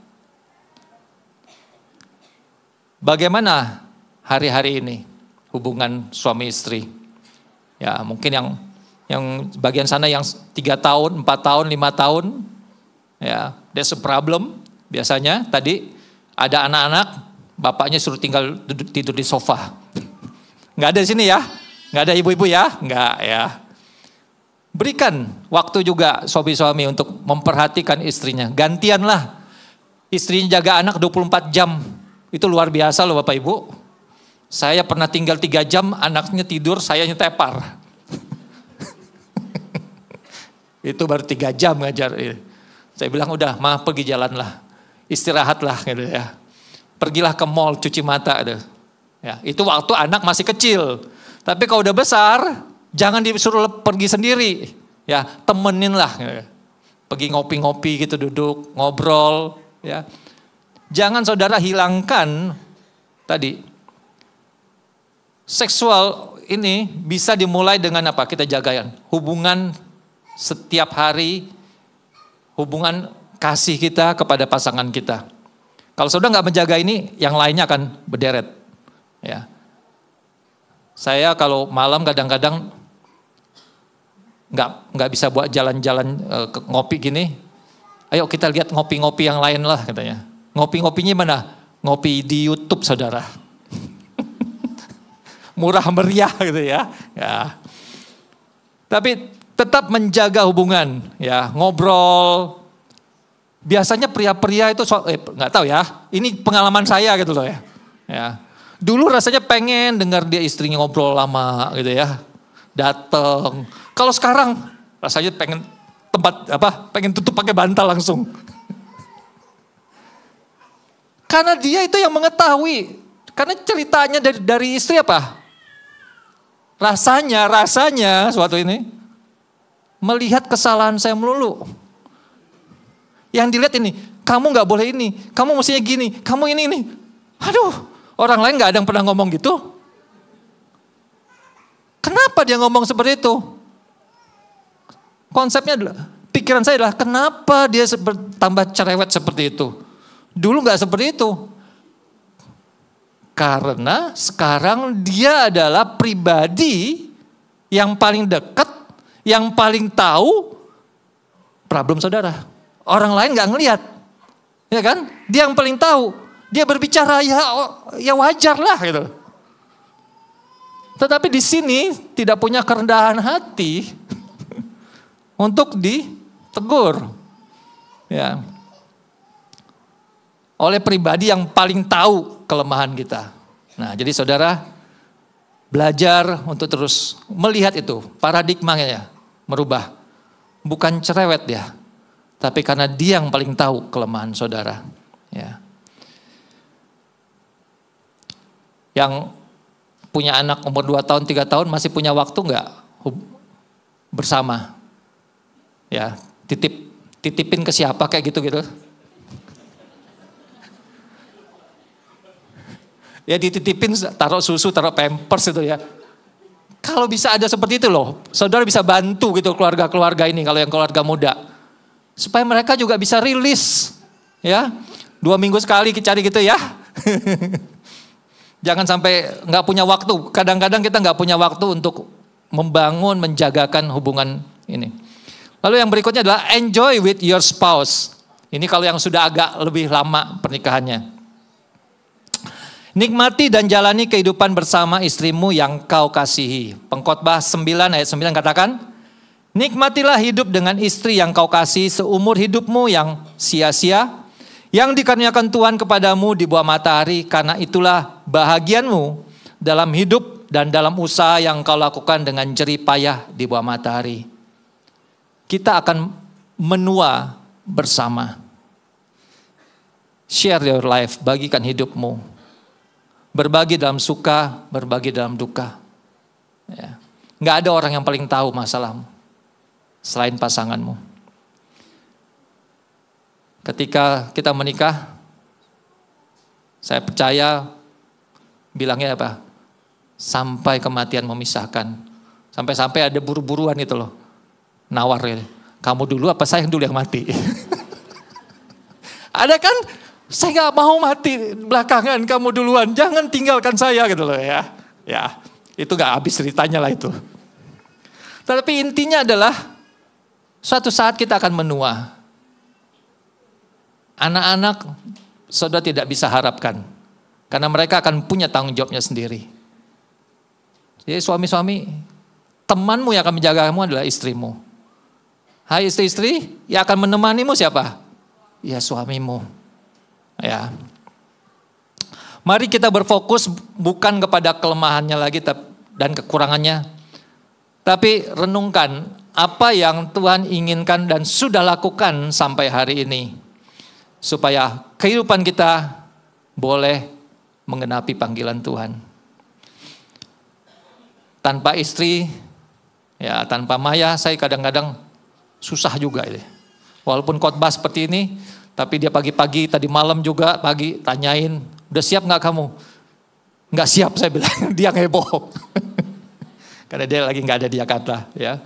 Bagaimana hari-hari ini hubungan suami istri? Ya mungkin yang bagian sana yang 3 tahun, 4 tahun, 5 tahun, ya there's a problem. Biasanya tadi ada anak-anak, bapaknya suruh tinggal tidur di sofa. Nggak ada di sini ya, nggak ada ibu-ibu ya, nggak ya. Berikan waktu juga suami-suami untuk memperhatikan istrinya. Gantianlah, istrinya jaga anak 24 jam. Itu luar biasa loh Bapak Ibu. Saya pernah tinggal 3 jam, anaknya tidur, saya nyetepar. Itu baru 3 jam ngajar. Saya bilang udah, ma pergi jalanlah, istirahatlah gitu ya. Pergilah ke mall cuci mata. Gitu. Ya, itu waktu anak masih kecil. Tapi kalau udah besar, jangan disuruh pergi sendiri. Ya, temeninlah. Gitu. Pergi ngopi-ngopi gitu, duduk, ngobrol. Ya. Jangan saudara hilangkan tadi. Seksual ini bisa dimulai dengan apa? Kita jagain. Hubungan setiap hari, hubungan kasih kita kepada pasangan kita. Kalau saudara nggak menjaga ini, yang lainnya akan berderet. Ya. Saya kalau malam kadang-kadang nggak bisa buat jalan-jalan ngopi gini. Ayo kita lihat ngopi-ngopi yang lain lah katanya. Ngopi-ngopinya mana? Ngopi di YouTube saudara. Murah meriah gitu ya. Ya. Tapi tetap menjaga hubungan, ya ngobrol. Biasanya pria-pria itu nggak tahu ya. Ini pengalaman saya gitu loh ya. Ya. Dulu rasanya pengen dengar dia istrinya ngobrol lama gitu ya. Dateng. Kalau sekarang rasanya pengen pengen tutup pakai bantal langsung. Karena dia itu yang mengetahui. Karena ceritanya dari istri apa? Rasanya suatu ini melihat kesalahan saya melulu. Yang dilihat ini, kamu gak boleh ini, kamu mestinya gini, kamu ini. Aduh, orang lain gak ada yang pernah ngomong gitu. Kenapa dia ngomong seperti itu? Konsepnya adalah, pikiran saya adalah kenapa dia tambah cerewet seperti itu. Dulu gak seperti itu. Karena sekarang dia adalah pribadi yang paling dekat, yang paling tahu problem saudara. Orang lain nggak ngelihat. Ya kan? Dia yang paling tahu. Dia berbicara ya wajar lah gitu. Tetapi di sini tidak punya kerendahan hati untuk ditegur. Ya. Oleh pribadi yang paling tahu kelemahan kita. Nah, jadi saudara belajar untuk terus melihat itu, paradigmanya ya, merubah. Bukan cerewet ya, tapi karena dia yang paling tahu kelemahan saudara. Ya. Yang punya anak umur 2 tahun, 3 tahun masih punya waktu enggak bersama? Ya, titipin ke siapa kayak gitu-gitu. Ya dititipin, taruh susu, taruh pampers itu ya. Kalau bisa ada seperti itu loh, saudara bisa bantu gitu keluarga-keluarga ini kalau yang keluarga muda. Supaya mereka juga bisa rilis ya. 2 minggu sekali cari gitu ya. Jangan sampai gak punya waktu. Kadang-kadang kita gak punya waktu untuk membangun, menjagakan hubungan ini. Lalu yang berikutnya adalah enjoy with your spouse. Ini kalau yang sudah agak lebih lama pernikahannya. Nikmati dan jalani kehidupan bersama istrimu yang kau kasihi. Pengkhotbah 9 ayat 9 katakan, nikmatilah hidup dengan istri yang kau kasihi seumur hidupmu yang sia-sia, yang dikaruniakan Tuhan kepadamu di bawah matahari, karena itulah bahagianmu dalam hidup dan dalam usaha yang kau lakukan dengan jerih payah di bawah matahari. Kita akan menua bersama. Share your life, bagikan hidupmu. Berbagi dalam suka, berbagi dalam duka. Ya. Nggak ada orang yang paling tahu masalahmu selain pasanganmu. Ketika kita menikah, saya percaya bilangnya apa? Sampai kematian memisahkan. Sampai-sampai ada buru-buruan itu loh. Nawar ya. Kamu dulu apa saya dulu yang mati? Ada kan? Saya gak mau mati belakangan, kamu duluan. Jangan tinggalkan saya gitu loh ya. Ya, itu gak habis ceritanya lah itu. Tapi intinya adalah suatu saat kita akan menua. Anak-anak saudara tidak bisa harapkan. Karena mereka akan punya tanggung jawabnya sendiri. Jadi suami-suami, temanmu yang akan menjagamu adalah istrimu. Hai istri-istri, yang akan menemanimu siapa? Ya suamimu. Ya, mari kita berfokus bukan kepada kelemahannya lagi dan kekurangannya, tapi renungkan apa yang Tuhan inginkan dan sudah lakukan sampai hari ini, supaya kehidupan kita boleh menggenapi panggilan Tuhan. Tanpa istri, ya tanpa Maya, saya kadang-kadang susah juga ini. Walaupun khotbah seperti ini. Tapi dia pagi-pagi, tadi malam juga pagi tanyain, udah siap gak kamu? Gak siap saya bilang, dia heboh. Karena dia lagi gak ada di Jakarta. Ya.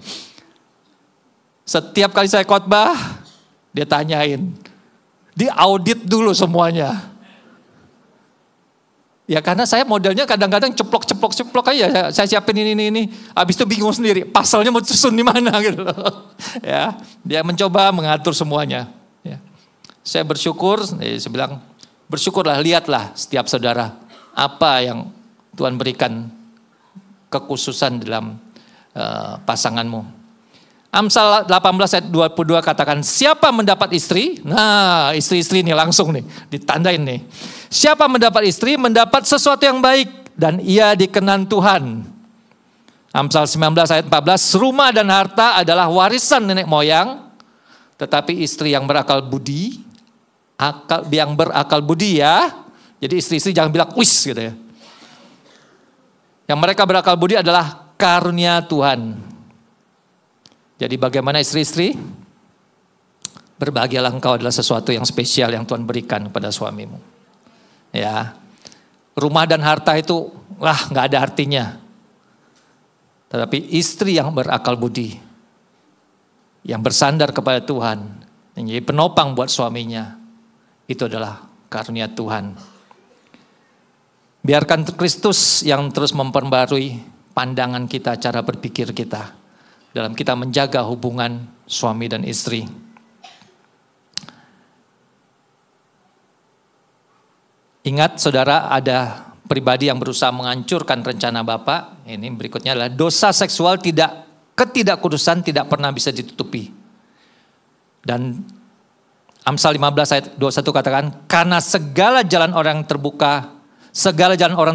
Setiap kali saya khotbah, dia tanyain. Diaudit dulu semuanya. Ya karena saya modelnya kadang-kadang ceplok aja. Saya siapin ini. Habis itu bingung sendiri, pasalnya mau susun di mana gitu. Ya, dia mencoba mengatur semuanya. Ya. Saya bersyukur, saya bilang bersyukurlah, lihatlah setiap saudara apa yang Tuhan berikan kekhususan dalam pasanganmu. Amsal 18 ayat 22 katakan, siapa mendapat istri? Nah istri-istri ini langsung nih ditandain nih. Siapa mendapat istri mendapat sesuatu yang baik dan ia dikenan Tuhan. Amsal 19 ayat 14, rumah dan harta adalah warisan nenek moyang, tetapi istri yang berakal budi, yang berakal budi ya. Jadi istri-istri jangan bilang wis gitu ya. Yang mereka berakal budi adalah karunia Tuhan. Jadi bagaimana istri-istri? Berbahagialah engkau adalah sesuatu yang spesial yang Tuhan berikan kepada suamimu. Ya. Rumah dan harta itu nggak ada artinya. Tetapi istri yang berakal budi, yang bersandar kepada Tuhan, yang jadi penopang buat suaminya, itu adalah karunia Tuhan. Biarkan Kristus yang terus memperbarui pandangan kita, cara berpikir kita, dalam kita menjaga hubungan suami dan istri. Ingat saudara, ada pribadi yang berusaha menghancurkan rencana Bapa. Ini berikutnya adalah dosa seksual ketidakkudusan tidak pernah bisa ditutupi. Dan Amsal 15 ayat 21 katakan, karena segala jalan orang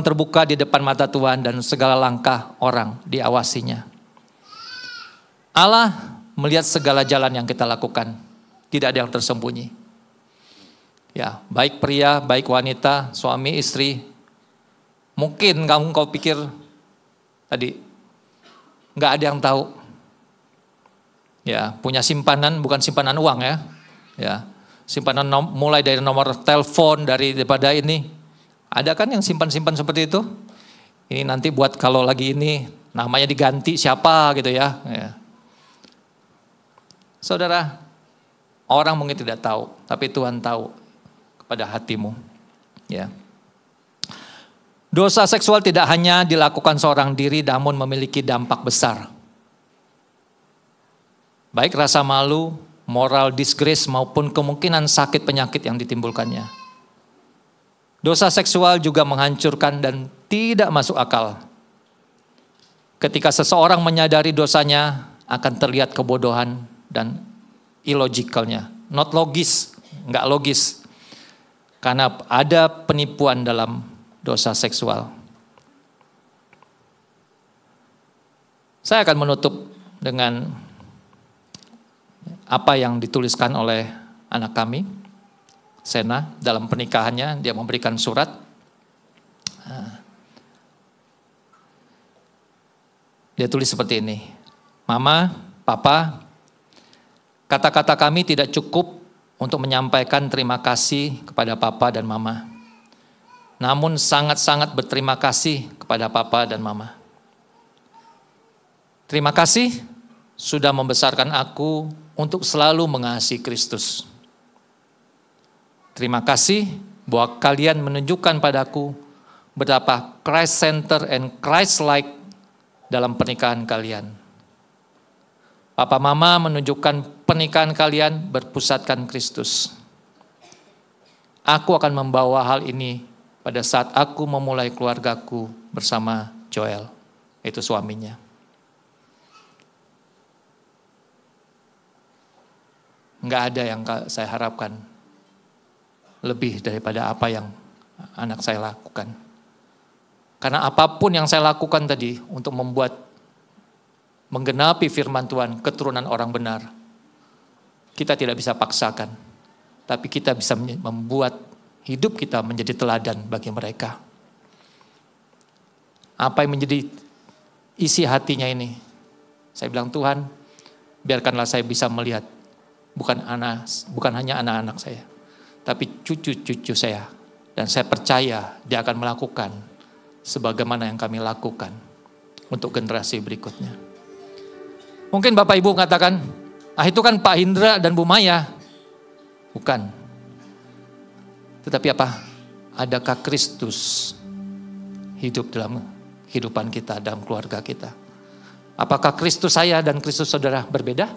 terbuka di depan mata Tuhan dan segala langkah orang diawasinya. Allah melihat segala jalan yang kita lakukan, tidak ada yang tersembunyi. Ya, baik pria, baik wanita, suami, istri. Mungkin kau pikir tadi nggak ada yang tahu. Ya, punya simpanan, bukan simpanan uang ya. Ya, simpanan mulai dari nomor telepon daripada ini. Ada kan yang simpan-simpan seperti itu? Ini nanti buat kalau lagi ini namanya diganti siapa gitu ya. Ya. Saudara, orang mungkin tidak tahu, tapi Tuhan tahu pada hatimu. Ya. Dosa seksual tidak hanya dilakukan seorang diri, namun memiliki dampak besar. Baik rasa malu, moral disgrace maupun kemungkinan sakit penyakit yang ditimbulkannya. Dosa seksual juga menghancurkan dan tidak masuk akal. Ketika seseorang menyadari dosanya, akan terlihat kebodohan dan illogikalnya. Not logis, nggak logis. Karena ada penipuan dalam dosa seksual. Saya akan menutup dengan apa yang dituliskan oleh anak kami, Sena, dalam pernikahannya. Dia memberikan surat. Dia tulis seperti ini. Mama, Papa, kata-kata kami tidak cukup untuk menyampaikan terima kasih kepada Papa dan Mama. Namun sangat-sangat berterima kasih kepada Papa dan Mama. Terima kasih sudah membesarkan aku untuk selalu mengasihi Kristus. Terima kasih bahwa kalian menunjukkan padaku betapa Christ-centered and Christ-like dalam pernikahan kalian. Papa Mama menunjukkan pernikahan kalian berpusatkan Kristus. Aku akan membawa hal ini pada saat aku memulai keluargaku bersama Joel, itu suaminya. Enggak ada yang saya harapkan lebih daripada apa yang anak saya lakukan. Karena apapun yang saya lakukan tadi untuk menggenapi firman Tuhan, keturunan orang benar, kita tidak bisa paksakan, tapi kita bisa membuat hidup kita menjadi teladan bagi mereka. Apa yang menjadi isi hatinya ini? Saya bilang, Tuhan, biarkanlah saya bisa melihat bukan hanya anak-anak saya, tapi cucu-cucu saya, dan saya percaya dia akan melakukan sebagaimana yang kami lakukan untuk generasi berikutnya. Mungkin Bapak Ibu mengatakan, itu kan Pak Hindra dan Bu Maya. Bukan. Tetapi apa? Adakah Kristus hidup dalam kehidupan kita, dalam keluarga kita? Apakah Kristus saya dan Kristus saudara berbeda?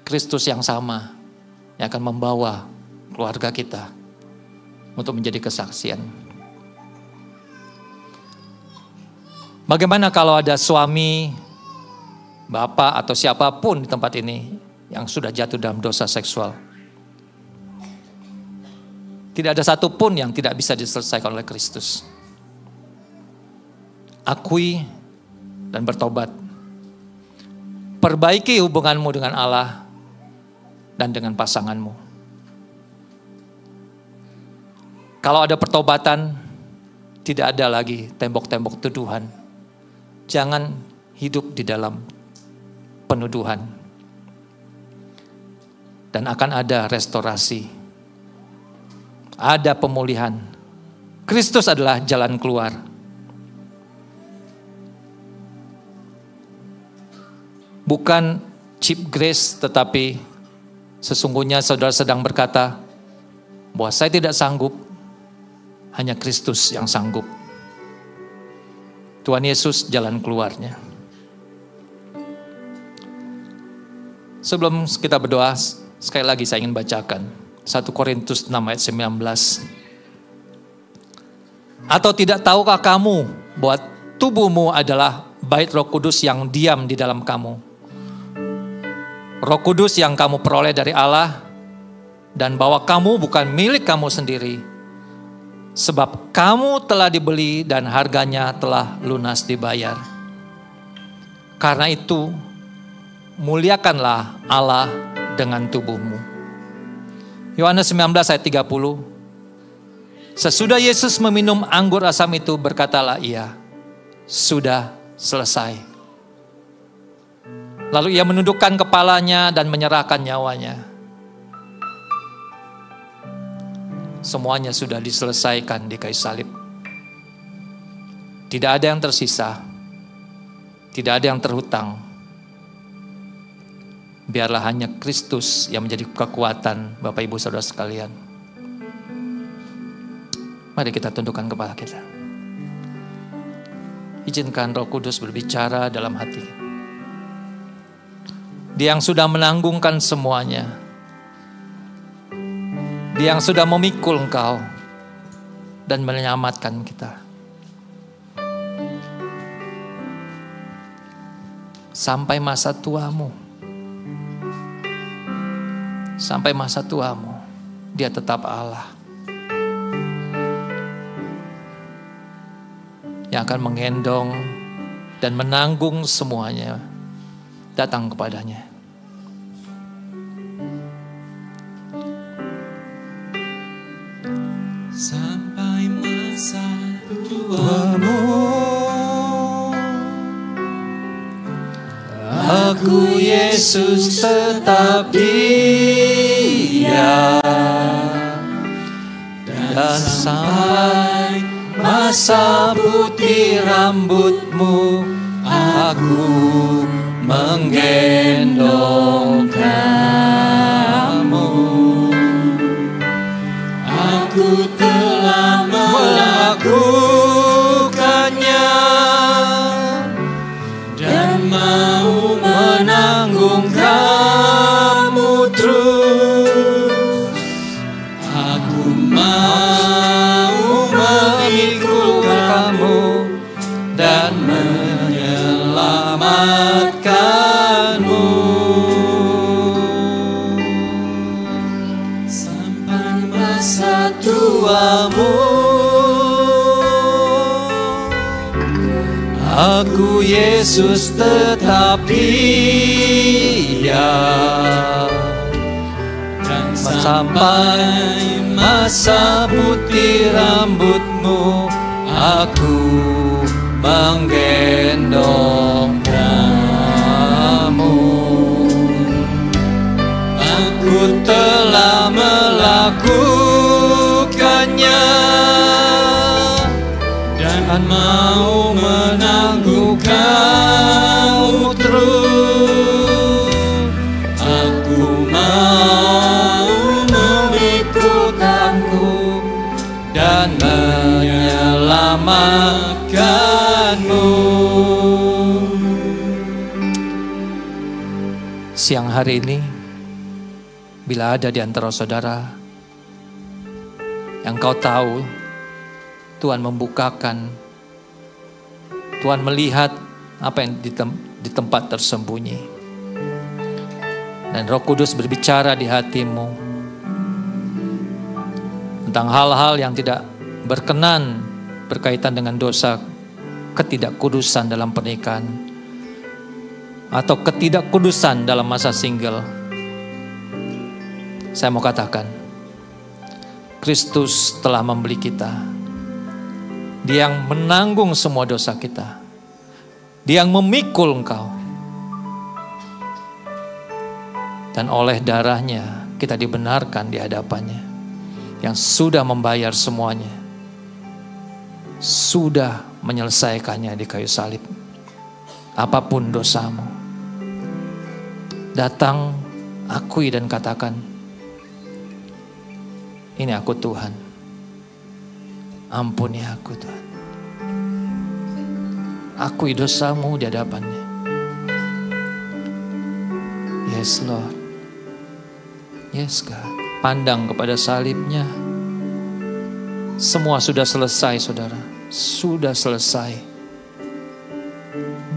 Kristus yang sama yang akan membawa keluarga kita untuk menjadi kesaksian. Bagaimana kalau ada suami, bapak atau siapapun di tempat ini yang sudah jatuh dalam dosa seksual? Tidak ada satupun yang tidak bisa diselesaikan oleh Kristus. Akui dan bertobat. Perbaiki hubunganmu dengan Allah dan dengan pasanganmu. Kalau ada pertobatan, tidak ada lagi tembok-tembok tuduhan. Jangan hidup di dalam penuduhan. Dan akan ada restorasi. Ada pemulihan. Kristus adalah jalan keluar. Bukan cheap grace, tetapi sesungguhnya saudara sedang berkata bahwa saya tidak sanggup, hanya Kristus yang sanggup. Tuhan Yesus jalan keluarnya. Sebelum kita berdoa, sekali lagi saya ingin bacakan 1 Korintus 6 ayat 19. Atau tidak tahukah kamu bahwa tubuhmu adalah bait Roh Kudus yang diam di dalam kamu? Roh Kudus yang kamu peroleh dari Allah, dan bahwa kamu bukan milik kamu sendiri, sebab kamu telah dibeli dan harganya telah lunas dibayar. Karena itu, muliakanlah Allah dengan tubuhmu. Yohanes 19 ayat 30. Sesudah Yesus meminum anggur asam itu, berkatalah ia, sudah selesai. Lalu ia menundukkan kepalanya dan menyerahkan nyawanya. Semuanya sudah diselesaikan di kayu salib. Tidak ada yang tersisa, tidak ada yang terhutang. Biarlah hanya Kristus yang menjadi kekuatan Bapak Ibu Saudara sekalian. Mari kita tundukkan kepala kita. Izinkan Roh Kudus berbicara dalam hati. Dia yang sudah menanggungkan semuanya. Dia yang sudah memikul engkau dan menyelamatkan kita. Sampai masa tuamu. Sampai masa tuamu, Dia tetap Allah. Yang akan menggendong dan menanggung semuanya, datang kepadanya. Sampai masa tuamu, aku Yesus tetap Dia, dan sampai masa putih rambutmu, aku menggendong kamu. Aku telah melakukannya dan mau menanggung kamu terus. Aku mau memikul kamu dan menyelamatkanmu. Sampai masa tuamu, aku Yesus tetap Dia, dan sampai masa putih rambutmu, aku menggendong kamu. Aku telah melakukannya dan mau menanggung kamu terus. Aku mau memikul kamu dan menyelamatkanmu. Siang hari ini, bila ada di antara saudara yang kau tahu Tuhan membukakan, Tuhan melihat apa yang di tempat tersembunyi, dan Roh Kudus berbicara di hatimu tentang hal-hal yang tidak berkenan berkaitan dengan dosa, ketidakkudusan dalam pernikahan, atau ketidakkudusan dalam masa single. Saya mau katakan, Kristus telah membeli kita. Dia yang menanggung semua dosa kita. Dia yang memikul engkau. Dan oleh darahnya kita dibenarkan di hadapannya, yang sudah membayar semuanya, sudah menyelesaikannya di kayu salib. Apapun dosamu, datang, akui dan katakan, ini aku Tuhan, ampuni aku Tuhan. Akui dosamu di hadapannya. Yes Lord, yes God. Pandang kepada salibnya. Semua sudah selesai, saudara. Sudah selesai.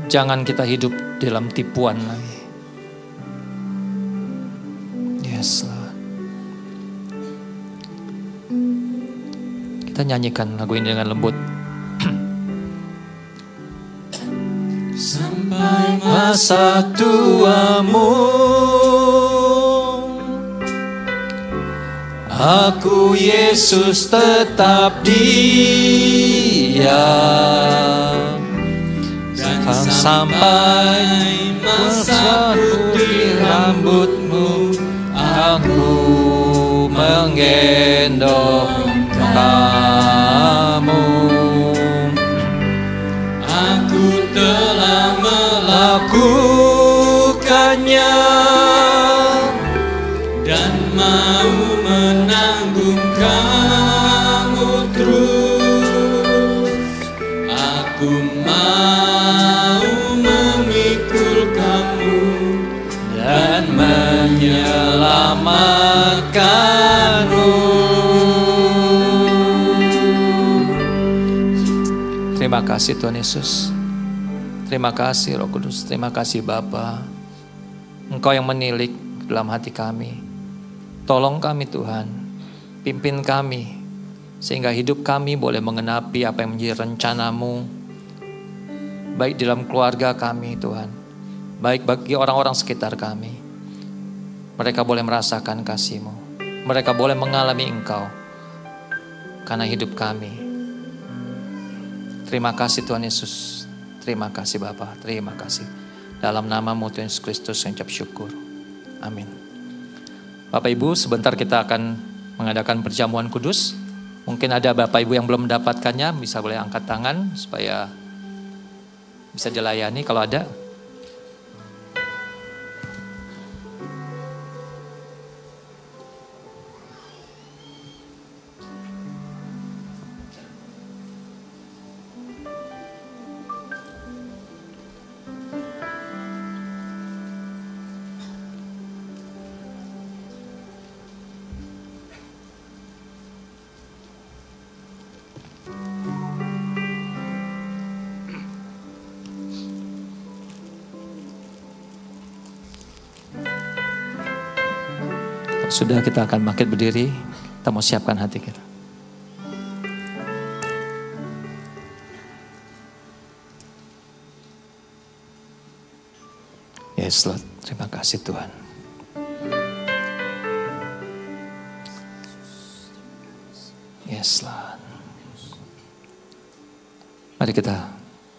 Jangan kita hidup dalam tipuan lagi. Yes, Lord. Kita nyanyikan lagu ini dengan lembut. Sampai masa tuamu, aku Yesus tetap diam, dan sampai masa putih rambutmu, aku menggendong kamu. Aku telah melakukannya dan mau menanggung kamu terus. Aku mau memikul kamu dan menyelamatkanmu. Terima kasih Tuhan Yesus. Terima kasih Roh Kudus. Terima kasih Bapa. Engkau yang menilik dalam hati kami. Tolong kami Tuhan. Pimpin kami. Sehingga hidup kami boleh mengenapi apa yang menjadi rencanamu. Baik dalam keluarga kami Tuhan. Baik bagi orang-orang sekitar kami. Mereka boleh merasakan kasih-Mu. Mereka boleh mengalami Engkau. Karena hidup kami. Terima kasih Tuhan Yesus. Terima kasih Bapa. Terima kasih. Dalam nama-Mu Tuhan Yesus Kristus yang ucap syukur. Amin. Bapak Ibu, sebentar kita akan mengadakan perjamuan kudus. Mungkin ada Bapak Ibu yang belum mendapatkannya, bisa boleh angkat tangan supaya bisa dilayani kalau ada. Sudah, kita akan bangkit berdiri. Kita mau siapkan hati kita. Yes Lord, terima kasih Tuhan. Yes Lord. Mari kita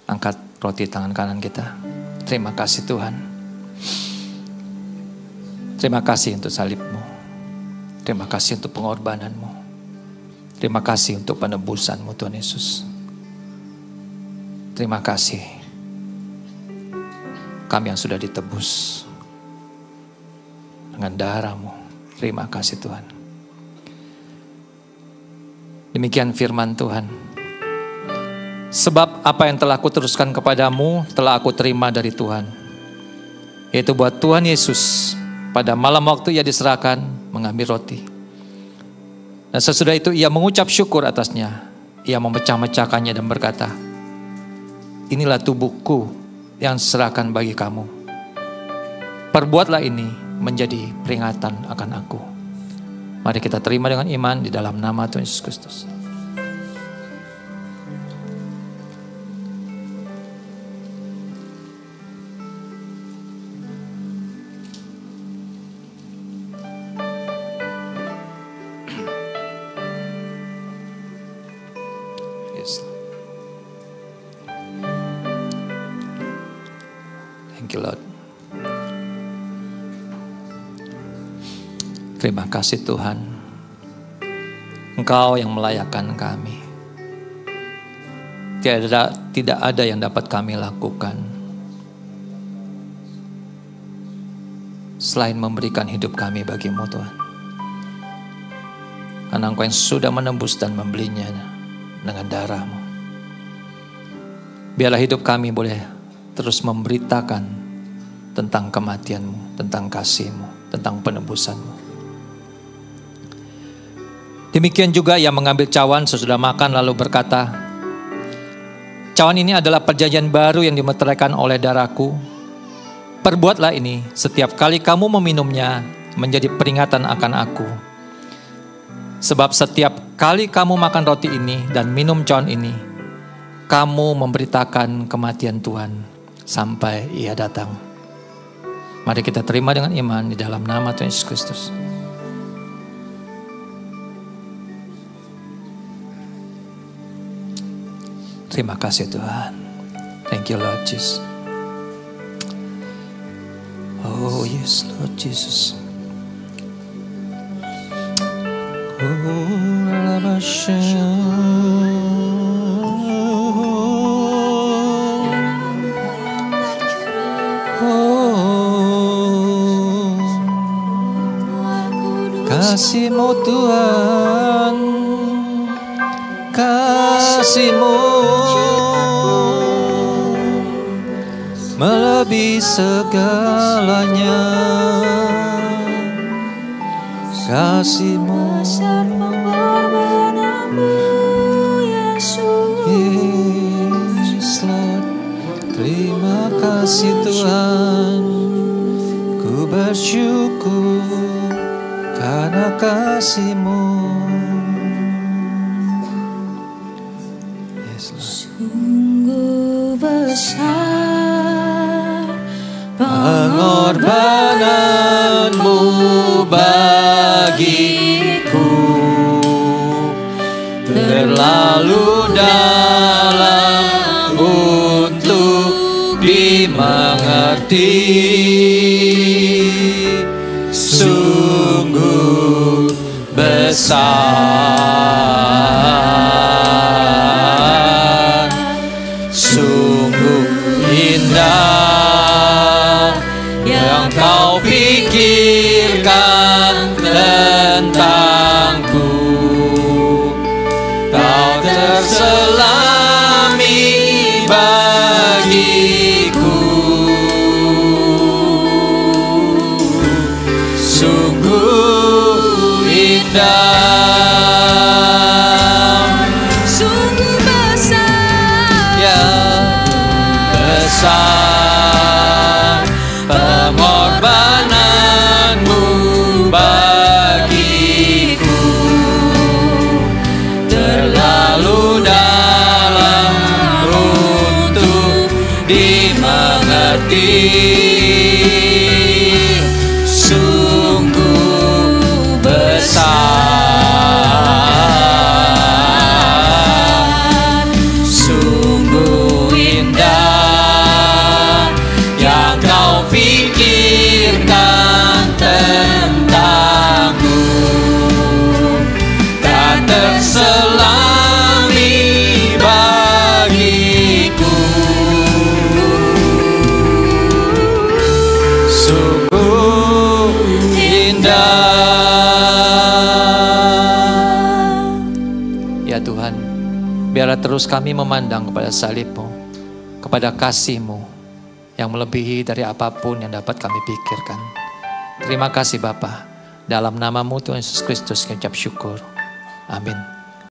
angkat roti tangan kanan kita. Terima kasih Tuhan. Terima kasih untuk salib-Mu. Terima kasih untuk pengorbanan-Mu. Terima kasih untuk penebusan-Mu Tuhan Yesus. Terima kasih. Kami yang sudah ditebus dengan darah-Mu. Terima kasih Tuhan. Demikian firman Tuhan. Sebab apa yang telah kuteruskan kepadamu telah aku terima dari Tuhan. Yaitu buat Tuhan Yesus pada malam waktu Ia diserahkan mengambil roti. Dan sesudah itu Ia mengucap syukur atasnya. Ia memecah-mecahkannya dan berkata, inilah tubuhku yang serahkan bagi kamu. Perbuatlah ini menjadi peringatan akan aku. Mari kita terima dengan iman di dalam nama Tuhan Yesus Kristus. Lord. Terima kasih Tuhan. Engkau yang melayakkan kami. Tidak ada yang dapat kami lakukan selain memberikan hidup kami bagi-Mu Tuhan. Karena Engkau yang sudah menembus dan membelinya dengan darah-Mu. Biarlah hidup kami boleh terus memberitakan tentang kematian-Mu, tentang kasih-Mu, tentang penebusan-Mu. Demikian juga ia mengambil cawan sesudah makan lalu berkata, cawan ini adalah perjanjian baru yang dimeteraikan oleh darahku. Perbuatlah ini setiap kali kamu meminumnya menjadi peringatan akan aku. Sebab setiap kali kamu makan roti ini dan minum cawan ini, kamu memberitakan kematian Tuhan sampai ia datang. Mari kita terima dengan iman di dalam nama Tuhan Yesus Kristus. Terima kasih Tuhan. Thank you Lord Jesus. Oh yes Lord Jesus. Oh Alamasha. Oh kasih-Mu Tuhan, kasih-Mu melebihi segalanya. Kasih-Mu besar pengorbanan-Mu Yesus. Yes Lord. Terima kasih Tuhan, ku bersyukur karena kasih-Mu. Sungguh besar pengorbanan-Mu bagiku, terlalu dalam untuk dimengerti. Sungguh besar, sungguh indah yang Kau pikirkan tentangku. Kau terselami bagiku. Sungguh indah, sungguh besar, ya besar pengorbanan-Mu bagiku, terlalu dalam untuk dimengerti. Sungguh besar, sungguh indah yang Kau pikirkan tentangku. Tak terselami bagiku. Sungguh indah. Ya Tuhan, biarlah terus kami memandang kepada salib-Mu, kepada kasih-Mu yang melebihi dari apapun yang dapat kami pikirkan. Terima kasih Bapa. Dalam nama-Mu Tuhan Yesus Kristus kami ucap syukur. Amin.